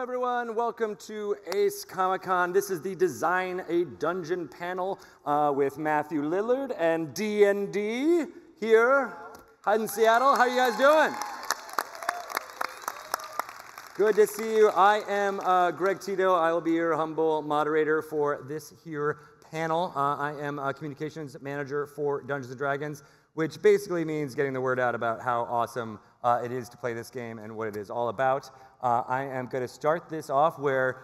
everyone. Welcome to Ace Comic-Con. This is the Design a Dungeon panel with Matthew Lillard and D&D here in Seattle. How are you guys doing? Good to see you. I am Greg Tito. I will be your humble moderator for this here panel. I am a communications manager for Dungeons & Dragons, which basically means getting the word out about how awesome it is to play this game and what it is all about. I am going to start this off where,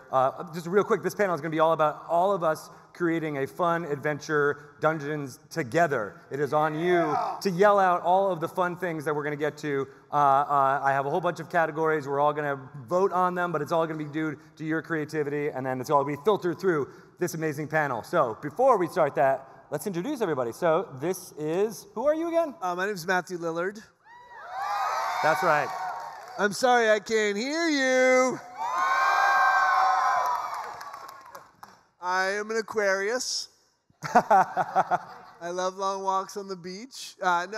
just real quick, this panel is going to be all about all of us creating a fun adventure dungeons together. It is on you to yell out all of the fun things that we're going to get to. I have a whole bunch of categories. We're all going to vote on them, but it's all going to be due to your creativity, and then it's all going to be filtered through this amazing panel. So before we start that, let's introduce everybody. So this is, who are you again? My name is Matthew Lillard. That's right. I'm sorry I can't hear you. I am an Aquarius. I love long walks on the beach. I've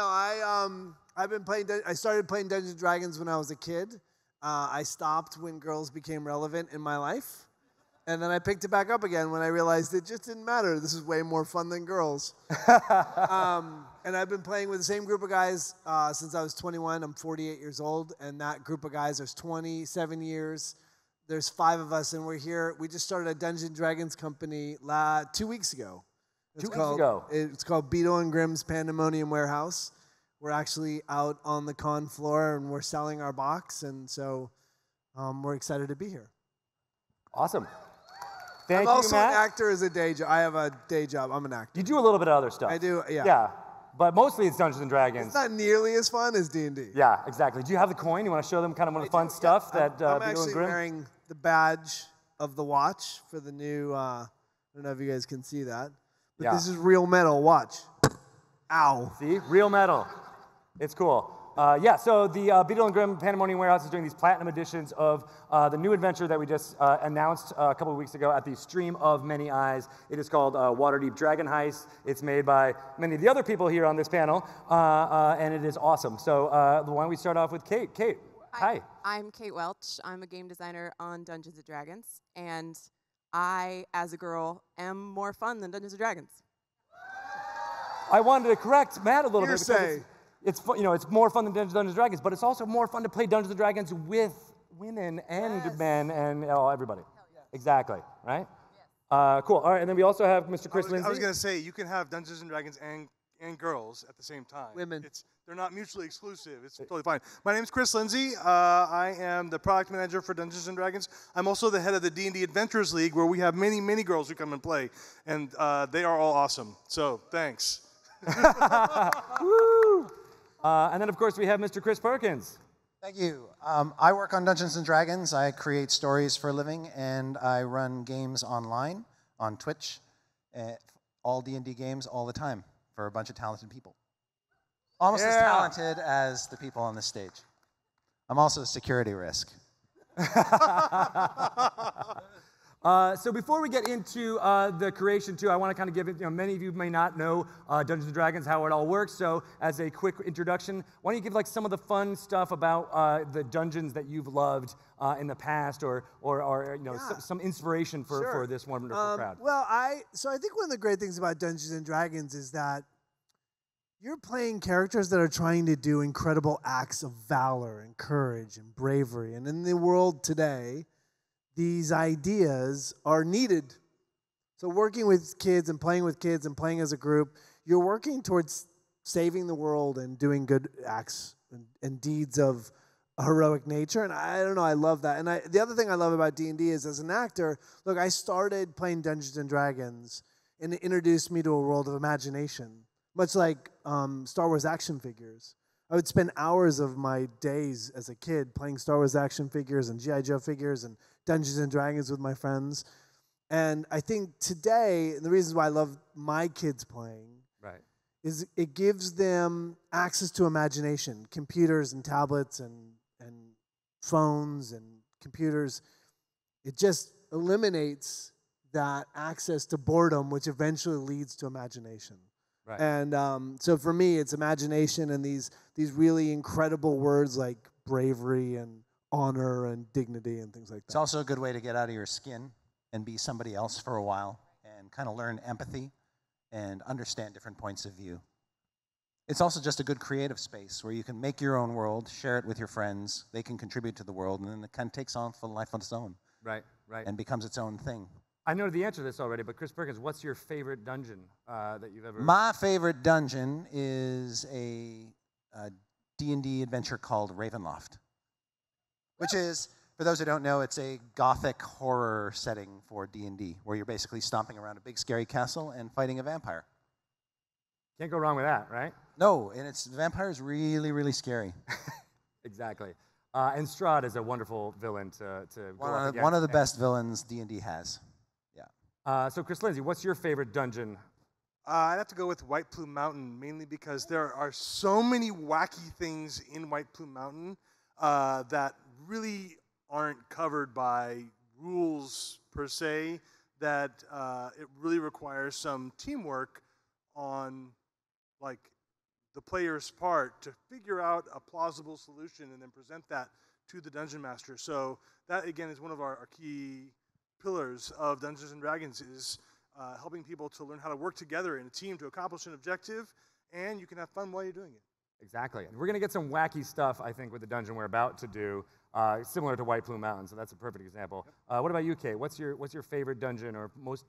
been playing. I started playing Dungeons & Dragons when I was a kid. I stopped when girls became relevant in my life. And then I picked it back up again when I realized it just didn't matter. This is way more fun than girls. And I've been playing with the same group of guys since I was 21. I'm 48 years old. And that group of guys, there's 27 years. There's 5 of us. And we're here. We just started a Dungeons & Dragons company 2 weeks ago. It's called Beadle Grimm's Pandemonium Warehouse. We're actually out on the con floor, and we're selling our box. And so we're excited to be here. Awesome. I'm also an actor as a day job. I have a day job. I'm an actor. You do a little bit of other stuff. I do, yeah. Yeah, but mostly it's Dungeons & Dragons. It's not nearly as fun as D&D. Yeah, exactly. Do you have the coin? You want to show them kind of one of the fun stuff that I'm actually wearing the badge of the watch for the new, I don't know if you guys can see that, but This is real metal. Watch. Ow. See? Real metal. It's cool. So the Beadle Grimm Pandemonium Warehouse is doing these platinum editions of the new adventure that we just announced a couple of weeks ago at the Stream of Many Eyes. It is called Waterdeep Dragon Heist. It's made by many of the other people here on this panel, and it is awesome. So why don't we start off with Kate? Kate, hi. I'm Kate Welch. I'm a game designer on Dungeons & Dragons, and I, as a girl, am more fun than Dungeons & Dragons. I wanted to correct Matt a little bit. Say. It's more fun than Dungeons & Dragons, but it's also more fun to play Dungeons & Dragons with women and men and everybody. Yeah. Exactly, right? Yes. Cool. All right, and then we also have Mr. Chris Lindsay. I was going to say, you can have Dungeons & Dragons and girls at the same time. Women. They're not mutually exclusive. It's totally fine. My name's Chris Lindsay. I am the product manager for Dungeons & Dragons. I'm also the head of the D&D Adventures League, where we have many, many girls who come and play, and they are all awesome. So, thanks. Woo! And then, of course, we have Mr. Chris Perkins. Thank you. I work on Dungeons & Dragons. I create stories for a living, and I run games online on Twitch, all D&D games all the time for a bunch of talented people. Almost as talented as the people on this stage. I'm also a security risk. So before we get into the creation, too, I want to kind of give it, many of you may not know Dungeons & Dragons, how it all works. So as a quick introduction, why don't you give like some of the fun stuff about the dungeons that you've loved in the past or some inspiration for this wonderful crowd? Well, I think one of the great things about Dungeons & Dragons is that you're playing characters that are trying to do incredible acts of valor and courage and bravery. And in the world today, these ideas are needed. So working with kids and playing as a group, you're working towards saving the world and doing good acts and deeds of a heroic nature. And I don't know, I love that. And the other thing I love about D&D is, as an actor, look, I started playing Dungeons & Dragons, and it introduced me to a world of imagination, much like Star Wars action figures. I would spend hours of my days as a kid playing Star Wars action figures and G.I. Joe figures and Dungeons & Dragons with my friends. And I think today, the reasons why I love my kids playing is it gives them access to imagination, computers and tablets and phones and computers. It just eliminates that access to boredom, which eventually leads to imagination. Right. And so for me, it's imagination and these really incredible words like bravery and honor and dignity and things like It's that. also a good way to get out of your skin and be somebody else for a while and kind of learn empathy and understand different points of view. It's also just a good creative space where you can make your own world, share it with your friends, they can contribute to the world, and then it kind of takes on a life of its own. Right, right. And becomes its own thing. I know the answer to this already, but Chris Perkins, what's your favorite dungeon that you've ever... My favorite dungeon is a D&D adventure called Ravenloft, which is, for those who don't know, it's a gothic horror setting for D&D, where you're basically stomping around a big scary castle and fighting a vampire. Can't go wrong with that, right? No, and the vampire is really, really scary. Exactly. And Strahd is a wonderful villain to go up against. One of the best villains D&D has. Yeah. So Chris Lindsay, what's your favorite dungeon? I'd have to go with White Plume Mountain, mainly because there are so many wacky things in White Plume Mountain that really aren't covered by rules per se, that it really requires some teamwork on like the player's part to figure out a plausible solution and then present that to the dungeon master. So that again is one of our key pillars of Dungeons and Dragons, is helping people to learn how to work together in a team to accomplish an objective, and you can have fun while you're doing it. Exactly. We're going to get some wacky stuff, I think, with the dungeon we're about to do, similar to White Plume Mountain, so that's a perfect example. What about you, Kate? What's your favorite dungeon or most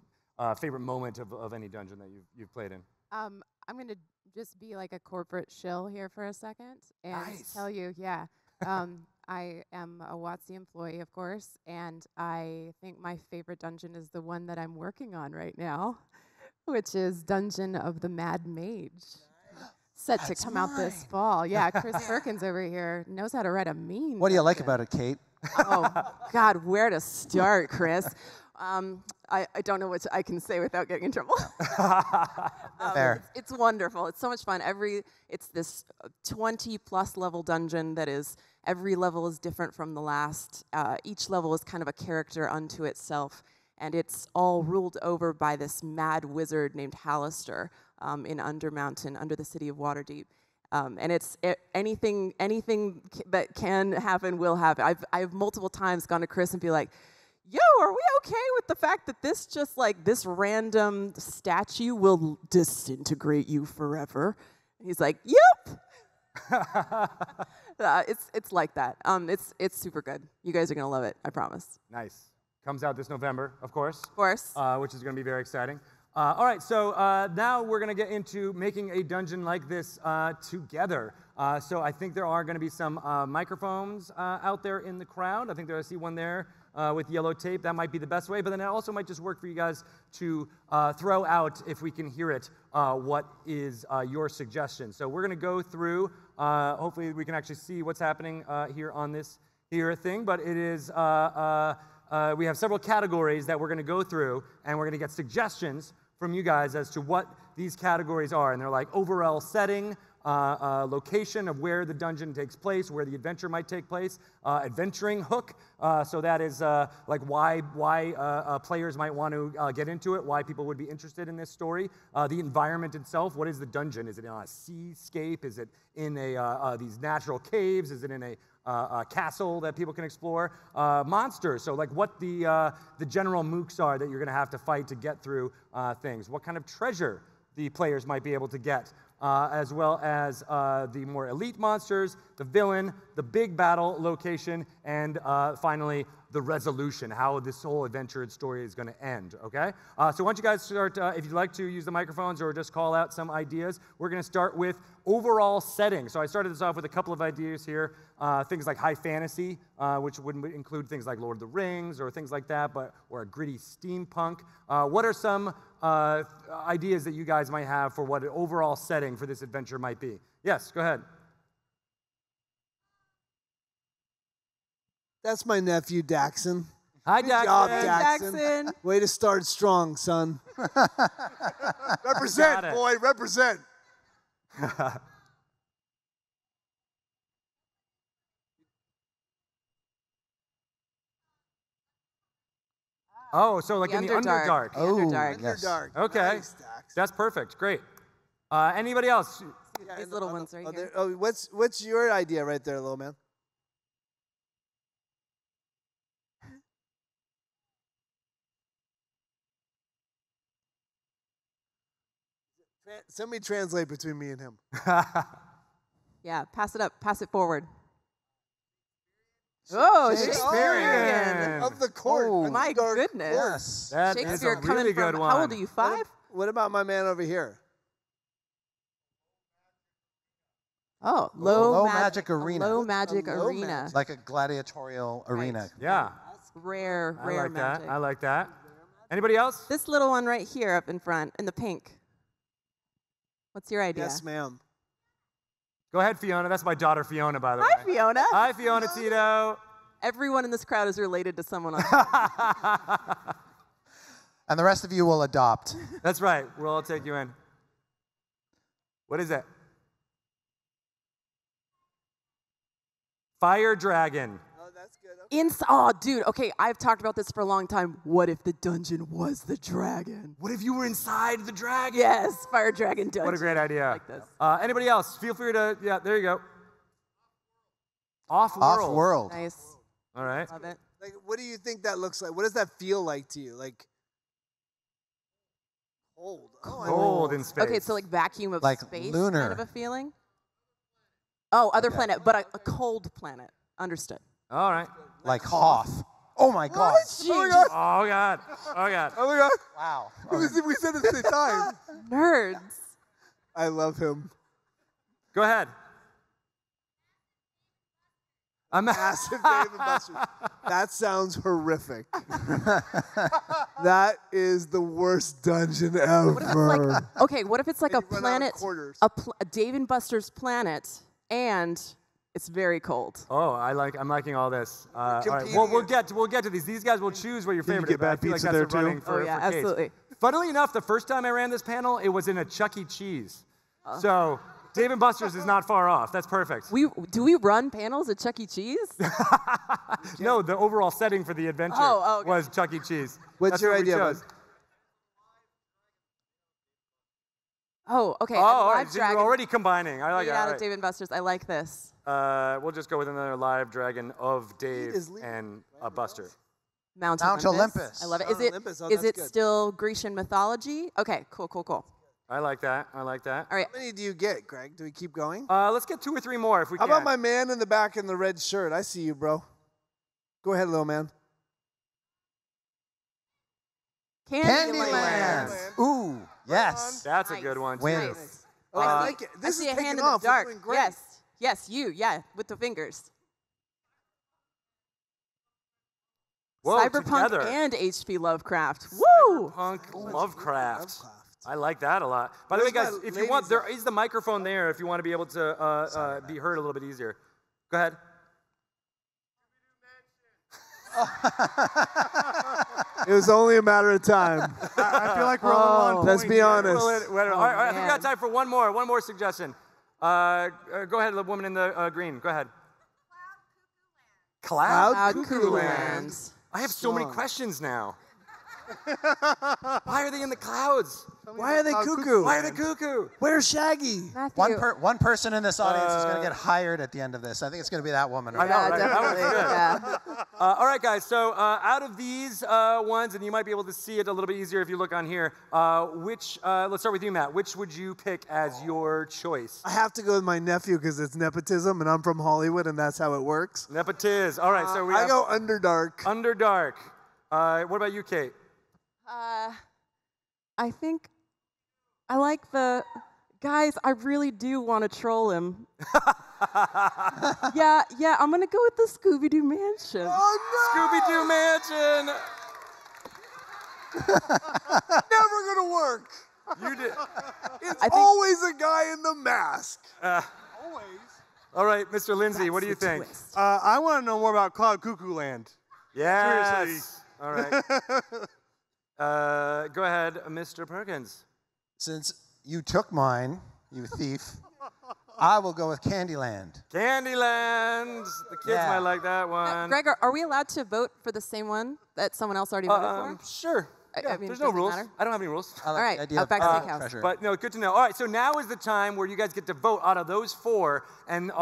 favorite moment of any dungeon that you've played in? I'm going to just be like a corporate shill here for a second and tell you, I am a WotC employee, of course, and I think my favorite dungeon is the one that I'm working on right now, which is Dungeon of the Mad Mage. Set to come out this fall. Yeah, Chris Perkins over here knows how to write a mean What do you like dungeon. about it, Kate? Oh, God, where to start, Chris? I don't know what I can say without getting in trouble. Fair. It's wonderful. It's so much fun. It's this 20-plus level dungeon that is, every level is different from the last. Each level is kind of a character unto itself, and it's all ruled over by this mad wizard named Hallister in Undermountain, under the city of Waterdeep. And anything that can happen will happen. I've multiple times gone to Chris and be like, yo, are we okay with the fact that this random statue will disintegrate you forever? And he's like, yep. It's like that. It's super good. You guys are gonna love it, I promise. Nice. Comes out this November, of course. Of course. Which is going to be very exciting. All right, so now we're going to get into making a dungeon like this together. So I think there are going to be some microphones out there in the crowd. I think I see one there with yellow tape. That might be the best way, but then it also might just work for you guys to throw out, if we can hear it, what is your suggestion. So we're going to go through, hopefully we can actually see what's happening here on this thing, but it is... we have several categories that we're going to go through, and we're going to get suggestions from you guys as to what these categories are. And they're like overall setting, location of where the dungeon takes place, where the adventure might take place, adventuring hook. So that is like why players might want to get into it, why people would be interested in this story. The environment itself, what is the dungeon? Is it in a seascape? Is it in these natural caves? Is it in a castle that people can explore? Monsters, so like what the general mooks are that you're going to have to fight to get through things. What kind of treasure the players might be able to get, as well as the more elite monsters, the villain, the big battle location, and finally the resolution, how this whole adventure and story is going to end, okay? So why don't you guys start, if you'd like to use the microphones or just call out some ideas. We're going to start with overall setting. So I started this off with a couple of ideas here, things like high fantasy, which would include things like Lord of the Rings or things like that, or a gritty steampunk. What are some ideas that you guys might have for what an overall setting for this adventure might be? Yes, go ahead. That's my nephew, Daxon. Hi, Good job, Daxon. Daxon. Way to start strong, son. Represent, it. boy, represent. Oh, so like The in the Underdark. Underdark. The Underdark. yes. Underdark. Okay. Nice, Dax. That's perfect. Great. Anybody else? These little ones right here. What's your idea right there, little man? Somebody translate between me and him. Yeah, pass it up. Pass it forward. Oh, Shakespearean. Of the court. Oh, My goodness. Yes. That is Shakespeare a coming really from, good one. how old are you, 5? What about my man over here? Oh, low magic arena. Low magic A low arena. magic. Like a gladiatorial arena. Yeah. Rare I like magic. that. I like that. Anybody else? This little one right here up in front, in the pink. What's your idea? Yes, ma'am. Go ahead, Fiona. That's my daughter, Fiona, by the way. Hi, Fiona. Hi, Fiona Tito. Everyone in this crowd is related to someone else. And the rest of you will adopt. That's right. We'll all take you in. What is it? Fire dragon. Oh, that's good. Okay. Oh, dude. Okay, I've talked about this for a long time. What if the dungeon was the dragon? What if you were inside the dragon? Yes, fire dragon dungeon. What a great idea. I like this. Anybody else? Feel free to, yeah, there you go. Off-world. Off-world. Nice. All right. Love it. Like, what do you think that looks like? What does that feel like to you? Like cold. Oh, Cold in space. Okay, so like vacuum of Like space lunar. kind of a feeling? Oh, other planet, but a cold planet. Understood. All right. Like Hoth. Oh my God. Oh my God. Oh, God. Oh, God. Oh my God. Wow. We said it at the same time. Nerds. I love him. Go ahead. Massive Dave and Buster's. That sounds horrific. That is the worst dungeon ever. What if it's like, okay, what if it's like a And you run out of planet, quarters. a Dave and Buster's planet, and it's very cold? Oh, I'm liking all this. All right. competing Well, we'll get to these. These guys will choose what your Can you favorite get is. but I bad feel like pizza that's there, a too? running for, Oh, yeah, for Case. absolutely. Funnily enough, the first time I ran this panel, it was in a Chuck E. Cheese. So Dave and Buster's is not far off. That's perfect. Do we run panels at Chuck E. Cheese? No, the overall setting for the adventure Oh, okay. was Chuck E. Cheese. What's That's your what we idea, chose. bud? Oh, okay. Oh, and all live right. So you're dragon. already combining. I like Made it. out All of right. Dave and Buster's. I like this. We'll just go with another live dragon of Dave is leaving. and a Buster. Mount Mount Olympus. Olympus. I love it. Mount Is it Olympus. Oh, is that's it good. still Grecian mythology? Okay, cool. I like that. I like that. All right. How many do you get, Greg? Do we keep going? Let's get 2 or 3 more if we How can. about my man in the back in the red shirt? I see you, bro. Go ahead, little man. Candyland. Ooh, yes. That's a Nice. good one, too. Wins. Nice. Oh, I like it. I This see is a taking hand in off. the dark. We're doing great. Yes, you. Yeah, with the fingers. Whoa, Cyberpunk together. and H.P. Lovecraft. Woo! Punk Lovecraft. Lovecraft. I like that a lot. By the way, Where's guys, my if you want, ladies there is the microphone there if you want to be able to be heard a little bit easier. Go ahead. It was only a matter of time. I feel like we're a little on point. Let's be here. honest. All right, I think we man. got time for one more suggestion. Go ahead, the woman in the green. Go ahead. Cloud Cloud Cuckoo Cuckoo Land. Lands. I have so many Song. questions now. Why are they in the clouds? Why are they cuckoo? Why are they cuckoo? Where's Shaggy? Matthew. One person in this audience is going to get hired at the end of this. I think it's going to be that woman. I Right? know, Yeah, right? That was definitely. good. Yeah. All right, guys. So out of these ones, and you might be able to see it a little bit easier if you look on here. Let's start with you, Matt. Which would you pick as your choice? I have to go with my nephew because it's nepotism, and I'm from Hollywood, and that's how it works. Nepotiz. All right. So we I have go Underdark. Underdark. What about you, Kate? I think I like the guys. I really do want to troll him. yeah. I'm gonna go with the Scooby-Doo Mansion. Scooby-Doo Mansion. Never gonna work. You did. It's think- always a guy in the mask. Always. All right, Mr. Lindsay. What do you That's the think? twist. I want to know more about Cloud Cuckoo Land. Yes. Seriously. All right. Go ahead, Mr. Perkins. Since you took mine, you thief, I will go with Candyland. Candyland. The kids Yeah. might like that one. Greg, are we allowed to vote for the same one that someone else already voted for? Sure. I Yeah, mean, there's no doesn't rules. matter. I don't have any rules. I like All right, the idea of back to the private house. treasure. But no, good to know. All right, so now is the time where you guys get to vote out of those 4, and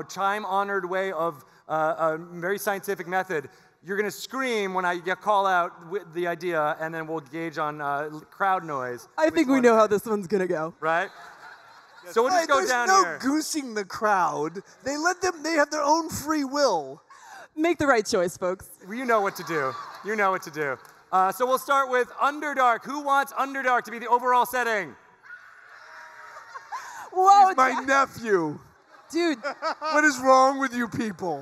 time-honored way of a very scientific method. You're going to scream when I call out with the idea, and then we'll gauge on crowd noise. I think we know how this one's going to go. Right? So we'll just go down here. here. There's no goosing the crowd. They have their own free will. Make the right choice, folks. You know what to do. You know what to do. So we'll start with Underdark. Who wants Underdark to be the overall setting? Whoa, He's my nephew. Dude. What is wrong with you people?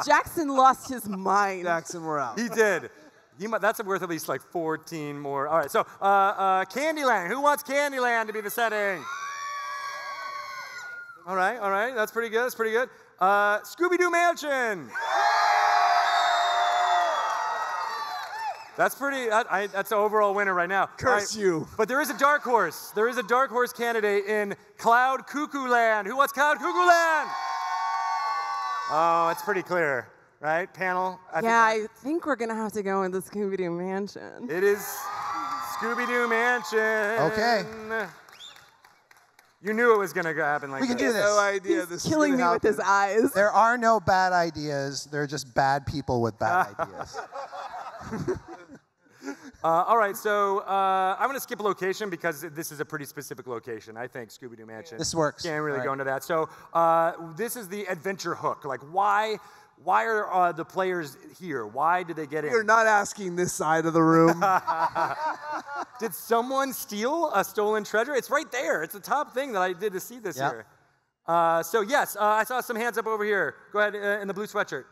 Jackson lost his mind. Jackson, we're out. He did. That's worth at least like 14 more. All right, so Candyland. Who wants Candyland to be the setting? All right. That's pretty good. Scooby-Doo Mansion. That's pretty. That's the overall winner right now. Curse you. But there is a dark horse. There is a dark horse candidate in Cloud Cuckoo Land. Who wants Cloud Cuckoo Land? Oh, it's pretty clear, right? Panel. I think we're gonna have to go in the Scooby-Doo Mansion. It is Scooby-Doo Mansion. Okay. You knew it was gonna happen like We can this. do this. No idea. He's killing me with his eyes. There are no bad ideas. There are just bad people with bad ideas. All right, so I'm going to skip a location because this is a pretty specific location. I think Scooby-Doo Mansion. This works. Can't really All go right. into that. So this is the adventure hook. Like, why are the players here? Why did they get in? You're not asking this side of the room. Did someone steal a stolen treasure? It's right there. It's the top thing that I did to see this here. So yes, I saw some hands up over here. Go ahead in the blue sweatshirt.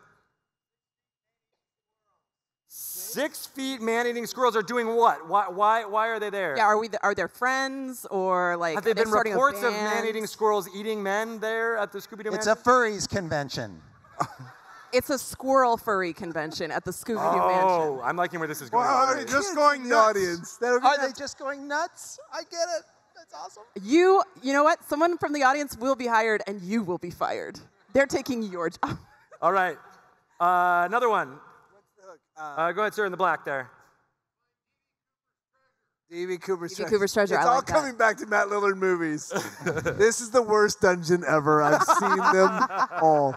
6 feet man-eating squirrels are doing what? Why are they there? Yeah, are there friends or like? Have there been starting a reports of band? man-eating squirrels eating men there at the Scooby-Doo It's Mansion? a furries convention. It's a squirrel furry convention at the Scooby-Doo Mansion. Oh, I'm liking where this is going. Well, already. just going the nuts. audience. Are they just going nuts? I get it. That's awesome. You know what? Someone from the audience will be hired, and you will be fired. They're taking your job. All right. Another one. Go ahead, sir, in the black there. D.B. Cooper's D.B. Cooper's Treasure. It's I all like that. coming back to Matt Lillard movies. This is the worst dungeon ever. I've seen them all.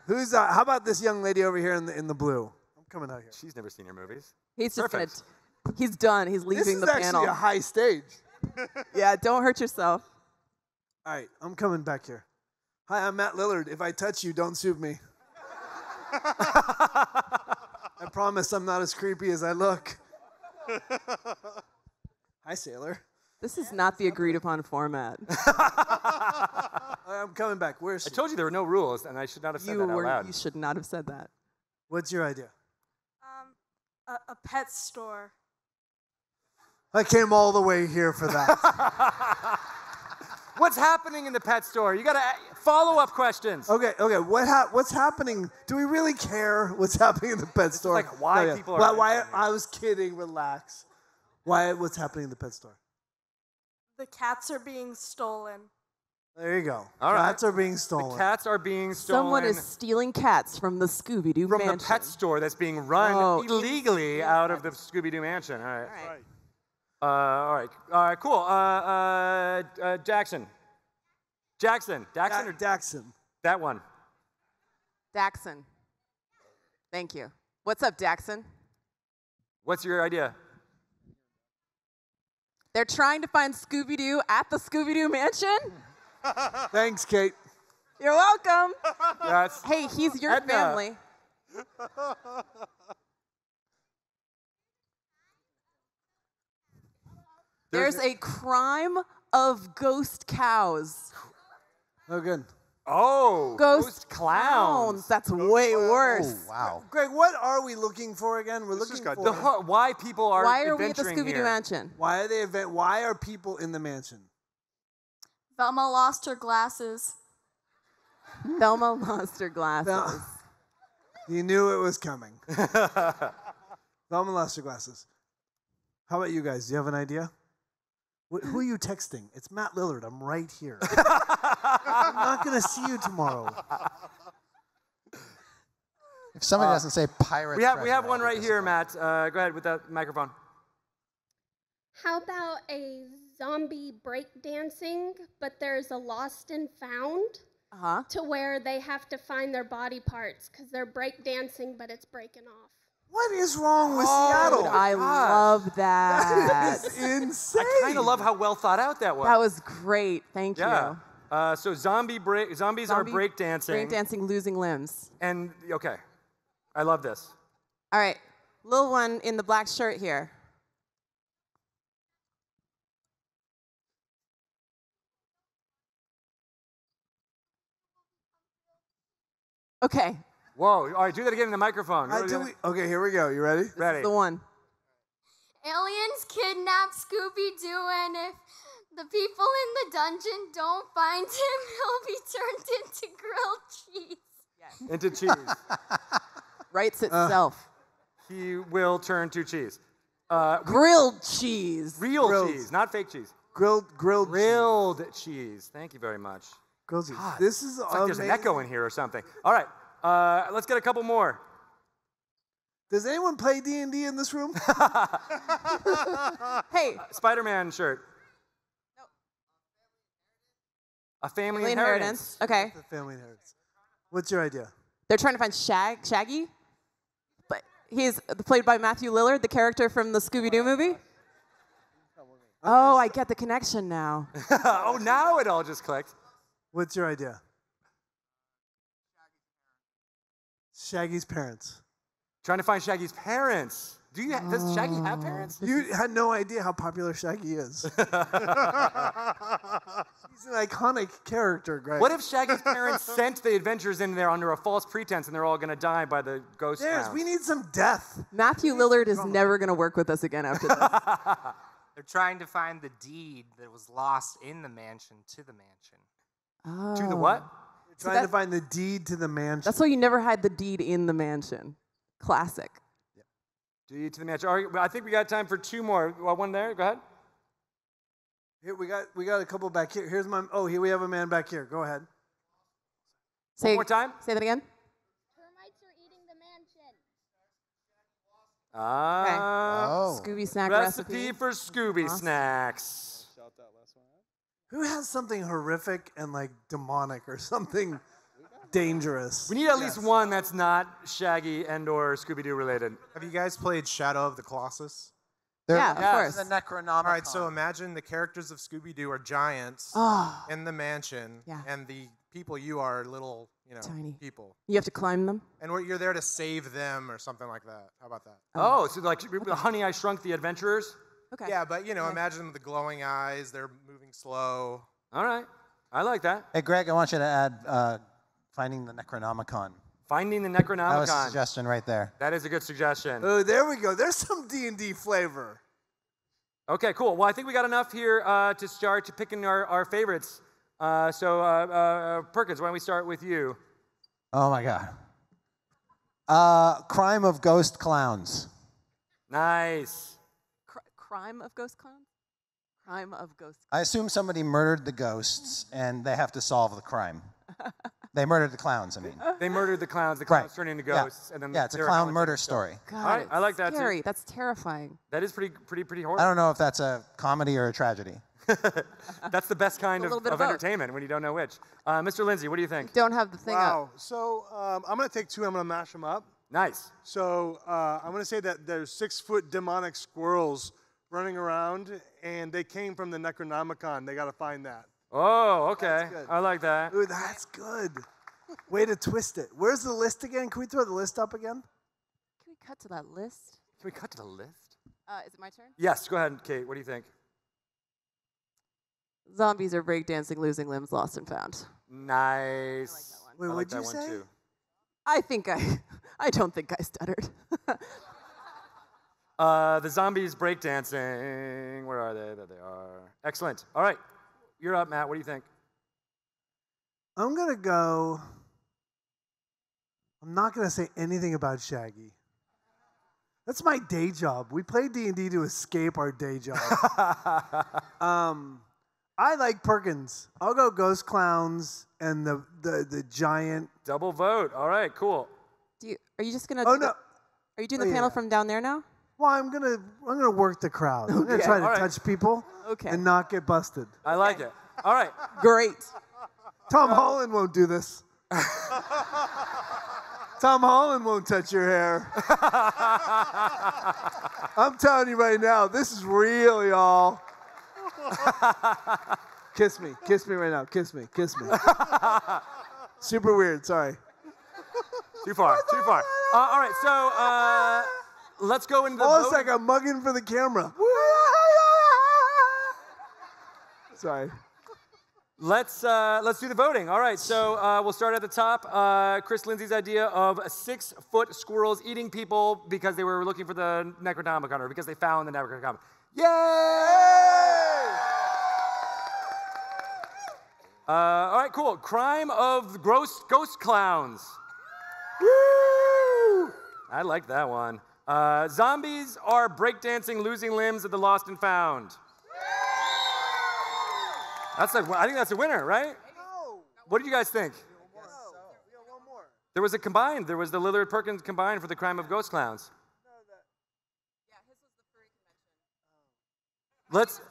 How about this young lady over here in the blue? I'm coming out here. She's never seen your movies. He's just gonna. Perfect. He's done. He's leaving the This is panel. actually a high stage. Yeah, don't hurt yourself. All right, I'm coming back here. Hi, I'm Matt Lillard. If I touch you, don't sue me. I promise I'm not as creepy as I look. Hi, sailor. This is not the agreed upon format. I'm coming back. Where's she? I told you there were no rules, and I should not have said that out loud. You should not have said that. What's your idea? A pet store. I came all the way here for that. What's happening in the pet store? You got to follow-up questions. Okay. What's happening? Do we really care what's happening in the pet store? like why people are Why? entering. I was kidding. Relax. What's happening in the pet store? The cats are being stolen. There you go. All right. Cats are being stolen. The cats are being stolen. Someone is stealing cats from the Scooby-Doo from Mansion. the pet store that's being run Oh, illegally out of the Scooby-Doo Mansion. All right. All right, cool. Jackson. Jackson or Daxon. that one? Daxon. Thank you. What's up, Daxon? What's your idea? They're trying to find Scooby-Doo at the Scooby-Doo Mansion? Thanks, Kate. You're welcome. That's Hey, he's your Edna. family. There's a crime of ghost cows. Oh, good. Ghost clowns. That's way worse. Oh, wow. Greg, what are we looking for again? We're looking got for The why people are Why are we at the adventuring Scooby-Doo here. Mansion? why are people in the mansion? Velma lost her glasses. Thelma lost her glasses. Vel- You knew it was coming. Velma lost her glasses. How about you guys? Do you have an idea? Who are you texting? It's Matt Lillard. I'm right here. I'm not going to see you tomorrow. If somebody doesn't say pirate, We have one right here, Matt. Go ahead with that microphone. How about a zombie breakdancing, but there's a lost and found? to where they have to find their body parts because they're breakdancing, but it's breaking off. What is wrong with Seattle? I love that. That is insane. I kind of love how well thought out that was. That was great. Thank Yeah. you. So zombies are breakdancing. Breakdancing, losing limbs. And, okay. I love this. All right. Little one in the black shirt here. Okay. Whoa. All right, do that again in the microphone. Okay, here we go. You ready? Ready. This is the one. Aliens kidnap Scooby-Doo, and if the people in the dungeon don't find him, he'll be turned into grilled cheese. Into cheese. Writes itself. He will turn to cheese. Grilled cheese. Real cheese, not fake cheese. Grilled cheese. Thank you very much. Grilled cheese. God, This is it's like there's an echo in here or something. All right, let's get a couple more. Does anyone play D&D in this room? Hey. Spider-Man shirt. No. A family Family inheritance. Okay. The family inheritance. What's your idea? They're trying to find Shaggy, but he's played by Matthew Lillard, the character from the Scooby-Doo movie. Oh, I get the connection now. Oh, now it all just clicked. What's your idea? Shaggy's parents. Trying to find Shaggy's parents. Does Shaggy have parents? You had no idea how popular Shaggy is. He's an iconic character, Greg. What if Shaggy's parents sent the adventurers in there under a false pretense and they're all going to die by the ghost clowns? We need some death. Matthew Lillard is never going to work with us again after this. They're trying to find the deed that was lost in the mansion to the mansion. Oh. To the what? Trying to find the deed to the mansion. That's why you never hide the deed in the mansion. Classic. Deed to the mansion. All right, I think we got time for two more. One there. Go ahead. Here we got a couple back here. Here's my. Oh, here we have a man back here. Go ahead. Say One more time. Say that again. Termites are eating the mansion. Scooby snack recipe for Scooby snacks. Who has something horrific and like demonic or something dangerous? We need at least one that's not Shaggy and/or Scooby-Doo related. Have you guys played Shadow of the Colossus? Yeah, of course. The Necronomicon. All right, so imagine the characters of Scooby-Doo are giants in the mansion, and the people you are little, tiny people. You have to climb them? And you're there to save them or something like that. How about that? Oh, so like Honey, I Shrunk the Adventurers? Okay. Yeah, but, imagine them with the glowing eyes. They're moving slow. All right. I like that. Hey, Greg, I want you to add Finding the Necronomicon. Finding the That Necronomicon. was a suggestion right there. That is a good suggestion. Oh, there we go. There's some D&D flavor. Okay, cool. Well, I think we got enough here to start picking our favorites. Perkins, why don't we start with you? Oh, my God. Crime of Ghost Clowns. Nice. Crime of ghost clowns? Crime of ghost clowns. I assume somebody murdered the ghosts, and they have to solve the crime. They murdered the clowns, I mean. They murdered the clowns. The clowns turned into ghosts. Yeah, And then yeah, it's a they're clown haunted. murder story. God, All right, I like that scary. too. That's terrifying. That is pretty horrible. I don't know if that's a comedy or a tragedy. That's the best kind A of little bit of both. entertainment when you don't know which. Mr. Lindsay, what do you think? Don't have the thing up. Wow. So I'm going to take two. I'm going to mash them up. Nice. So I'm going to say that there's 6-foot demonic squirrels running around, and they came from the Necronomicon. They got to find that. Oh, okay. That's good. I like that. Ooh, that's good. Way to twist it. Where's the list again? Can we throw the list up again? Can we cut to that list? Can we cut to the list? Is it my turn? Yes, go ahead, Kate. What do you think? Zombies are breakdancing, losing limbs, lost and found. Nice. Wait, I like what'd that you one say? too. I don't think I stuttered. The zombies breakdancing. Where are they? There they are. Excellent. All right. You're up, Matt. What do you think? I'm going to go. I'm not going to say anything about Shaggy. That's my day job. We play D&D to escape our day job. I like Perkins. I'll go Ghost Clowns and the giant. Double vote. All right, cool. Are you just gonna? Oh no! Are you doing the panel from down there now? Well, I'm gonna work the crowd. I'm gonna try to touch people and not get busted. I like it. All right. Great. Tom Holland won't do this. Tom Holland won't touch your hair. I'm telling you right now, this is real, y'all. Kiss me right now. Kiss me. Super weird. Sorry. Too far. All right, so let's go into the almost like I'm mugging for the camera. Sorry. Let's do the voting. All right, so we'll start at the top. Chris Lindsay's idea of 6-foot squirrels eating people because they were looking for the Necronomicon, or because they found the Necronomicon. Yay! All right, cool. Crime of ghost clowns. Woo! I like that one. Zombies are breakdancing, losing limbs at the lost and found. I think that's a winner, right? No. What did you guys think? One more. There was a combined. There was the Lillard Perkins combined for the crime of ghost clowns. Yeah, his was the furry convention.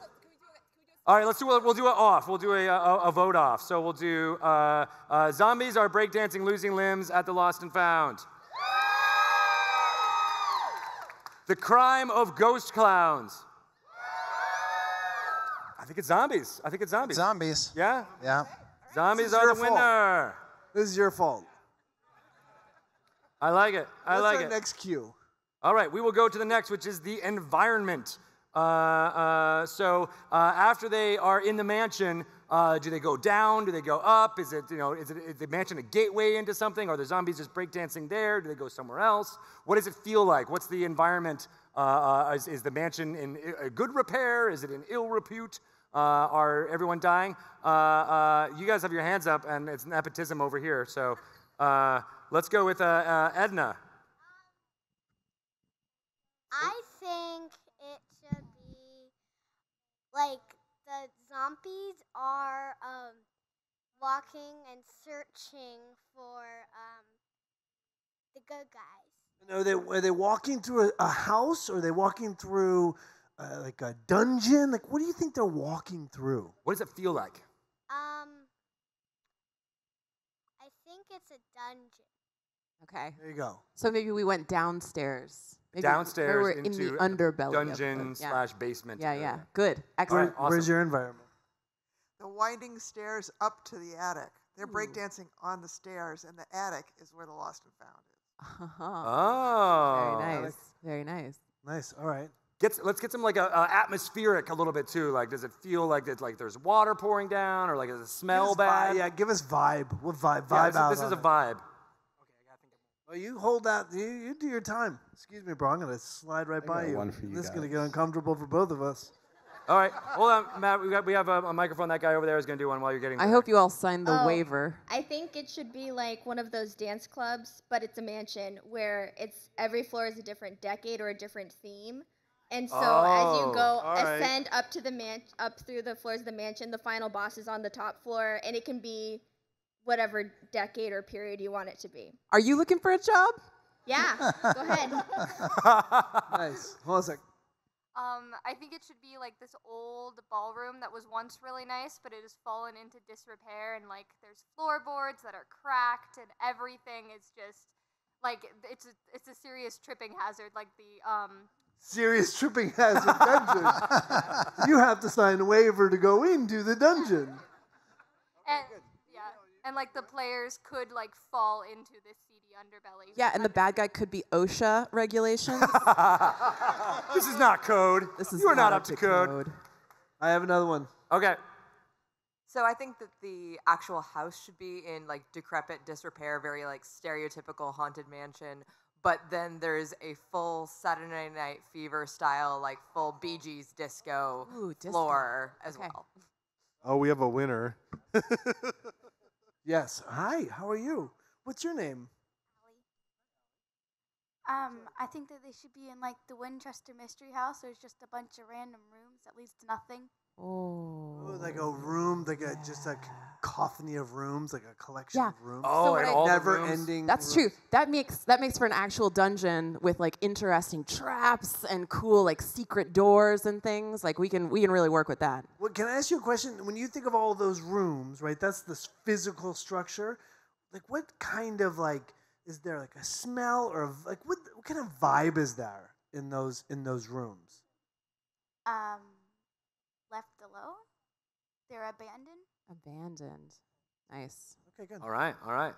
All right, we'll do it off. We'll do a vote off. So we'll do zombies are breakdancing, losing limbs at the lost and found. The crime of ghost clowns. I think it's zombies. Zombies. Yeah? Yeah. Zombies are the your fault. winner. This is your fault. I like it. That's our next cue. All right, we will go to the next, which is the environment. So after they are in the mansion, do they go down? Do they go up? Is the mansion a gateway into something? Are the zombies just breakdancing there? Do they go somewhere else? What does it feel like? What's the environment? Is the mansion in a good repair? Is it in ill repute? Are everyone dying? You guys have your hands up, and it's nepotism over here. So let's go with Edna. I think it should be like the zombies are walking and searching for the good guys. Are they walking through a house, or are they walking through like a dungeon? Like, what do you think they're walking through? What does it feel like? I think it's a dungeon. Okay. There you go. So maybe we went downstairs. Maybe Downstairs we're in into the underbelly. dungeon / basement. Yeah. Good. Excellent. Right, awesome. Where's your environment? The winding stairs up to the attic. They're breakdancing on the stairs, and the attic is where the lost and found is. Oh. Very nice. Nice. All right. Let's get some like a atmospheric a little bit too. Like, does it feel like there's water pouring down, or like does it smell bad? Yeah, give us vibe. What vibe? Yeah, Vibe out. this is a vibe. Oh, you hold that. You do your time. Excuse me, bro. I'm gonna slide right by you. One for you This is guys. gonna get uncomfortable for both of us. All right, hold on, Matt. We have a microphone. That guy over there is going to do one while you're getting. I hope you all signed the waiver. I think it should be like one of those dance clubs, but it's a mansion where every floor is a different decade or a different theme. And so as you go ascend up to up through the floors of the mansion, the final boss is on the top floor, and it can be whatever decade or period you want it to be. Are you looking for a job? Yeah, go ahead. Nice. Hold on a sec. I think it should be like this old ballroom that was once really nice, but it has fallen into disrepair, and like there's floorboards that are cracked, and everything is just like it's a serious tripping hazard. Like the Serious tripping hazard dungeon. You have to sign a waiver to go into the dungeon. And like the players could like fall into this seedy underbelly. Yeah, and the bad guy could be OSHA regulations. This is not code. You are not up to code. I have another one. Okay. So I think that the actual house should be in like decrepit disrepair, very like stereotypical haunted mansion. But then there's a full Saturday Night Fever style, like full Bee Gees disco floor as well. Oh, we have a winner. Yes. Hi. How are you? What's your name? I think that they should be in like the Winchester Mystery House. There's just a bunch of random rooms that leads to nothing. Oh, like a room, like just like cacophony of rooms, like a collection of rooms. Oh, and all the rooms. Never-ending. That's true. That makes for an actual dungeon with like interesting traps and cool like secret doors and things. Like we can really work with that. Well, can I ask you a question? When you think of all those rooms, right? That's this physical structure. Like, what kind of like is there like a smell or like what kind of vibe is there in those rooms? Left alone. They're abandoned. Abandoned. Nice. Okay, good. All right.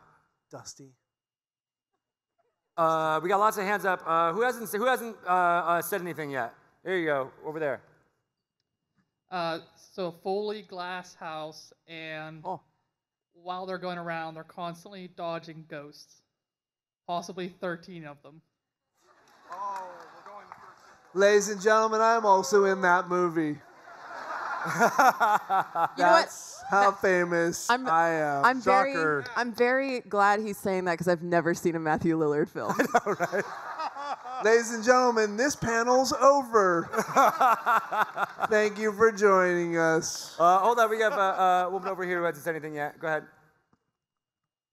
Dusty. We got lots of hands up. Who hasn't said anything yet? There you go, over there. So fully glass house, and while they're going around, they're constantly dodging ghosts. Possibly 13 of them. Ladies and gentlemen, I'm also in that movie. That's how famous I am. I'm very glad he's saying that because I've never seen a Matthew Lillard film. I know, right? Ladies and gentlemen, this panel's over. Thank you for joining us. Hold on, we have a woman over here who hasn't said anything yet. Go ahead.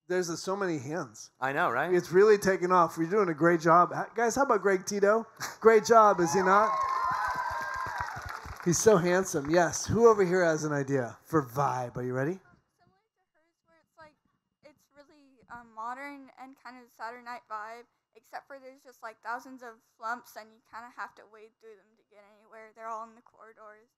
There's so many hands. I know, right? It's really taken off. You're doing a great job. Guys, how about Greg Tito? Great job, is he not? He's so handsome. Yes. Who over here has an idea for vibe? Are you ready? It's really modern and kind of Saturday Night vibe, except for there's just like thousands of slumps and you kind of have to wade through them to get anywhere. They're all in the corridors.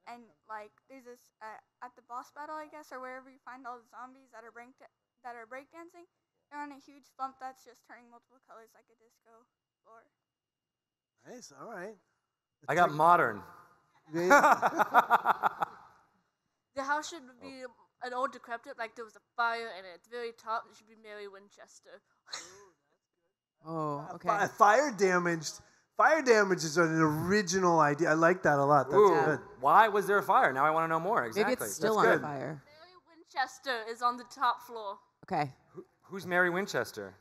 And like there's this, at the boss battle, I guess, or wherever you find all the zombies that are breakdancing, they're on a huge slump that's just turning multiple colors like a disco floor. Nice. All right. I got modern. The house should be an old decrepit, like there was a fire, and at the very top there should be Mary Winchester. Oh, okay. Fire damaged. Fire damage is an original idea. I like that a lot. That's good. Why was there a fire? Now I want to know more. Exactly. Maybe it's still on fire. Mary Winchester is on the top floor. Okay. Who's Mary Winchester?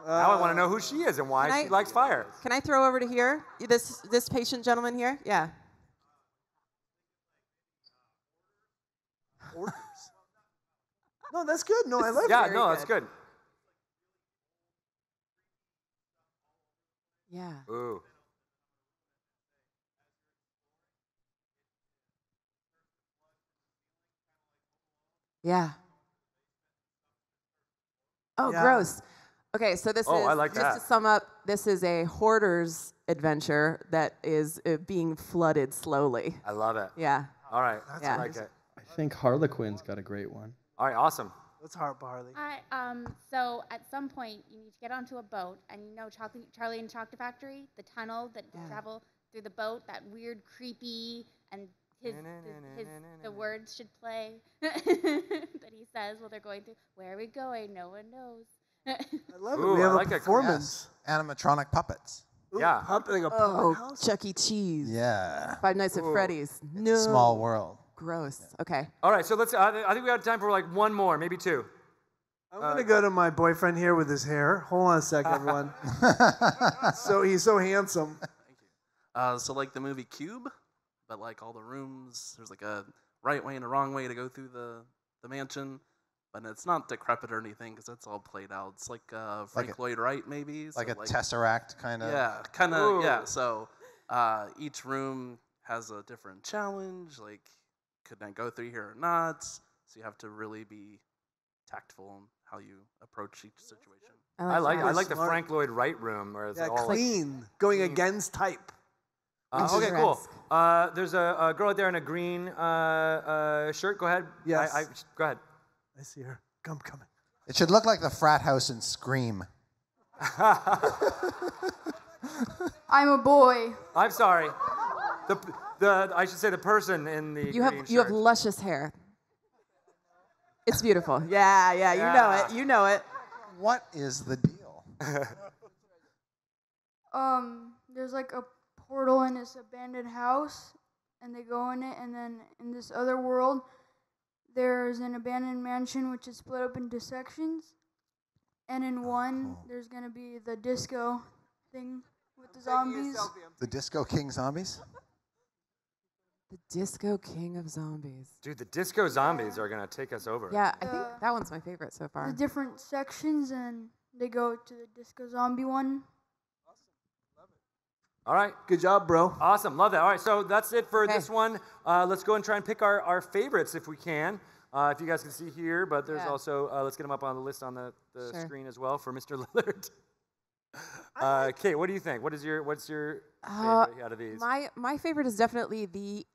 Now I want to know who she is and why she likes fire. Can I throw over to here? This patient gentleman here? Yeah. Orders. No, that's good. No, I like it. Yeah, no, that's good. Yeah. Ooh. Yeah. Oh, Yeah. gross. Okay, so this is, I like just that. to sum up, this is a hoarder's adventure that is being flooded slowly. I love it. Yeah. All right. Yeah. I like it. I think Harlequin's got a great one. All right, awesome. Let's harp Harley. So at some point you need to get onto a boat, and you know Charlie and the Chocolate Factory, the tunnel that you travel through the boat, that weird, creepy, and the words should play that he says while they're going through. Where are we going? No one knows. I love it. We have a performance. Yes. Animatronic puppets. Ooh, Yeah. Like a puppet house? Chuck E. Cheese. Yeah. Five Nights at Freddy's. No. Small world. Gross. Okay. All right, so let's. I think we have time for like one more, maybe two. I'm gonna go to my boyfriend here with his hair. Hold on a second, everyone. So he's so handsome. So like the movie Cube, but like all the rooms, there's like a right way and a wrong way to go through the mansion, but it's not decrepit or anything because that's all played out. It's like Frank Lloyd Wright maybe. Like so a Tesseract kind of. Yeah, kind of. Yeah. So each room has a different challenge. Like, could I go through here or not? So you have to really be tactful in how you approach each situation. I like the Frank Lloyd Wright room where it's all clean, going against type. Okay, cool. There's a girl out there in a green shirt. Go ahead. Yes. Go ahead. I see her. I'm coming. It should look like the frat house in Scream. I'm a boy. I'm sorry. I should say the person in the You green have you have shirt. luscious hair. It's beautiful. Yeah, you know it. You know it. What is the deal? There's like a portal in this abandoned house, and they go in it, and then in this other world, there's an abandoned mansion which is split up into sections, and in one, there's gonna be the disco thing with the zombies. The Disco King zombies? The Disco King of Zombies. Dude, the disco zombies are gonna take us over. Yeah, I think that one's my favorite so far. The different sections, and they go to the disco zombie one. All right. Good job, bro. Awesome. Love that. All right, so that's it for this one. Let's go and try and pick our favorites if we can. If you guys can see here, but there's also, let's get them up on the list on the screen as well for Mr. Lillard. Kate, what do you think? What's your favorite out of these? My favorite is definitely the